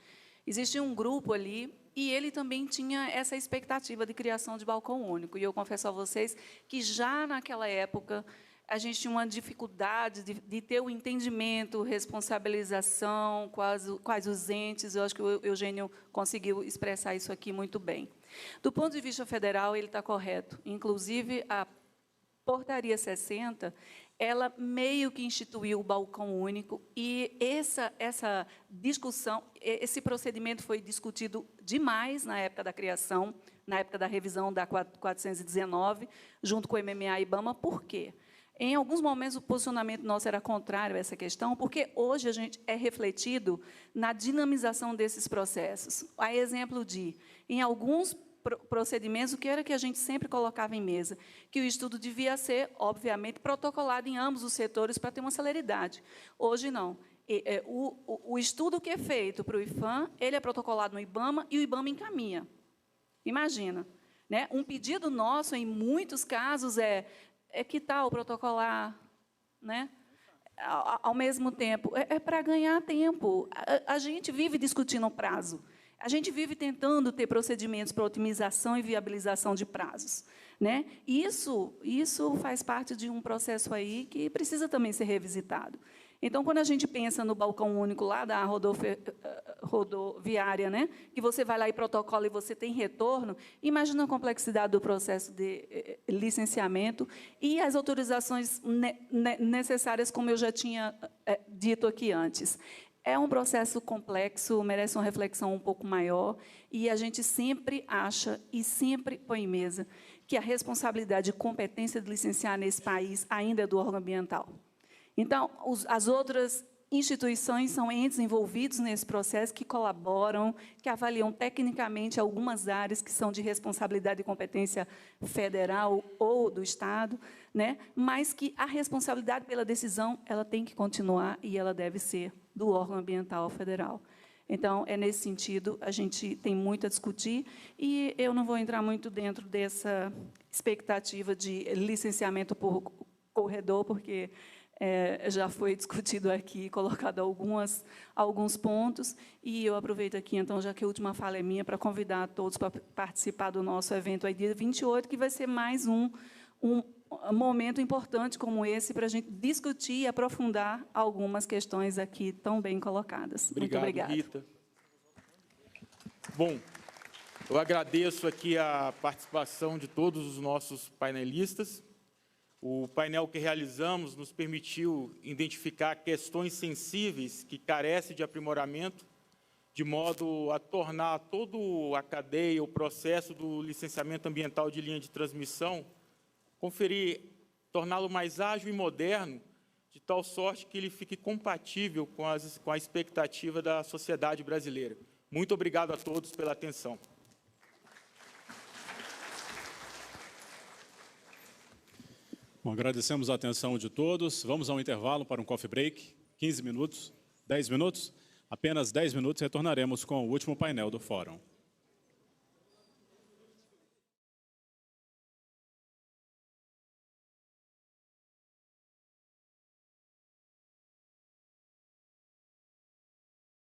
existia um grupo ali, e ele também tinha essa expectativa de criação de balcão único. E eu confesso a vocês que, já naquela época, a gente tinha uma dificuldade de ter o entendimento, responsabilização, quais os entes. Eu acho que o Eugênio conseguiu expressar isso aqui muito bem. Do ponto de vista federal, ele está correto. Inclusive, a Portaria 60, ela meio que instituiu o balcão único, e essa discussão, esse procedimento foi discutido demais na época da criação, na época da revisão da 419, junto com o MMA e IBAMA. Por quê? Em alguns momentos, o posicionamento nosso era contrário a essa questão, porque hoje a gente é refletido na dinamização desses processos. A exemplo de, em alguns procedimentos, o que era que a gente sempre colocava em mesa? Que o estudo devia ser, obviamente, protocolado em ambos os setores para ter uma celeridade. Hoje, não. O estudo que é feito para o IPHAN, ele é protocolado no IBAMA e o IBAMA encaminha. Imagina. Né? Um pedido nosso, em muitos casos, que tal protocolar, né? Ao mesmo tempo, para ganhar tempo. A gente vive discutindo o prazo. A gente vive tentando ter procedimentos para otimização e viabilização de prazos. Né? Isso faz parte de um processo aí que precisa também ser revisitado. Então, quando a gente pensa no balcão único lá da rodoviária, né, que você vai lá e protocola e você tem retorno, imagina a complexidade do processo de licenciamento e as autorizações necessárias, como eu já tinha dito aqui antes. É um processo complexo, merece uma reflexão um pouco maior, e a gente sempre acha e sempre põe em mesa que a responsabilidade e competência de licenciar nesse país ainda é do órgão ambiental. Então, as outras instituições são entes envolvidos nesse processo que colaboram, que avaliam tecnicamente algumas áreas que são de responsabilidade e competência federal ou do Estado, né? Mas que a responsabilidade pela decisão ela tem que continuar e ela deve ser do órgão ambiental federal. Então, é nesse sentido, a gente tem muito a discutir, e eu não vou entrar muito dentro dessa expectativa de licenciamento por corredor, porque já foi discutido aqui, colocado alguns pontos, e eu aproveito aqui, então, já que a última fala é minha, para convidar todos para participar do nosso evento aí, dia 28, que vai ser mais um momento importante como esse para a gente discutir e aprofundar algumas questões aqui tão bem colocadas. Muito obrigada. Rita. Bom, eu agradeço aqui a participação de todos os nossos painelistas. O painel que realizamos nos permitiu identificar questões sensíveis que carecem de aprimoramento, de modo a tornar toda a cadeia, o processo do licenciamento ambiental de linha de transmissão, torná-lo mais ágil e moderno, de tal sorte que ele fique compatível com a expectativa da sociedade brasileira. Muito obrigado a todos pela atenção. Bom, agradecemos a atenção de todos. Vamos ao intervalo para um coffee break, 15 minutos, 10 minutos. Apenas 10 minutos, retornaremos com o último painel do Fórum.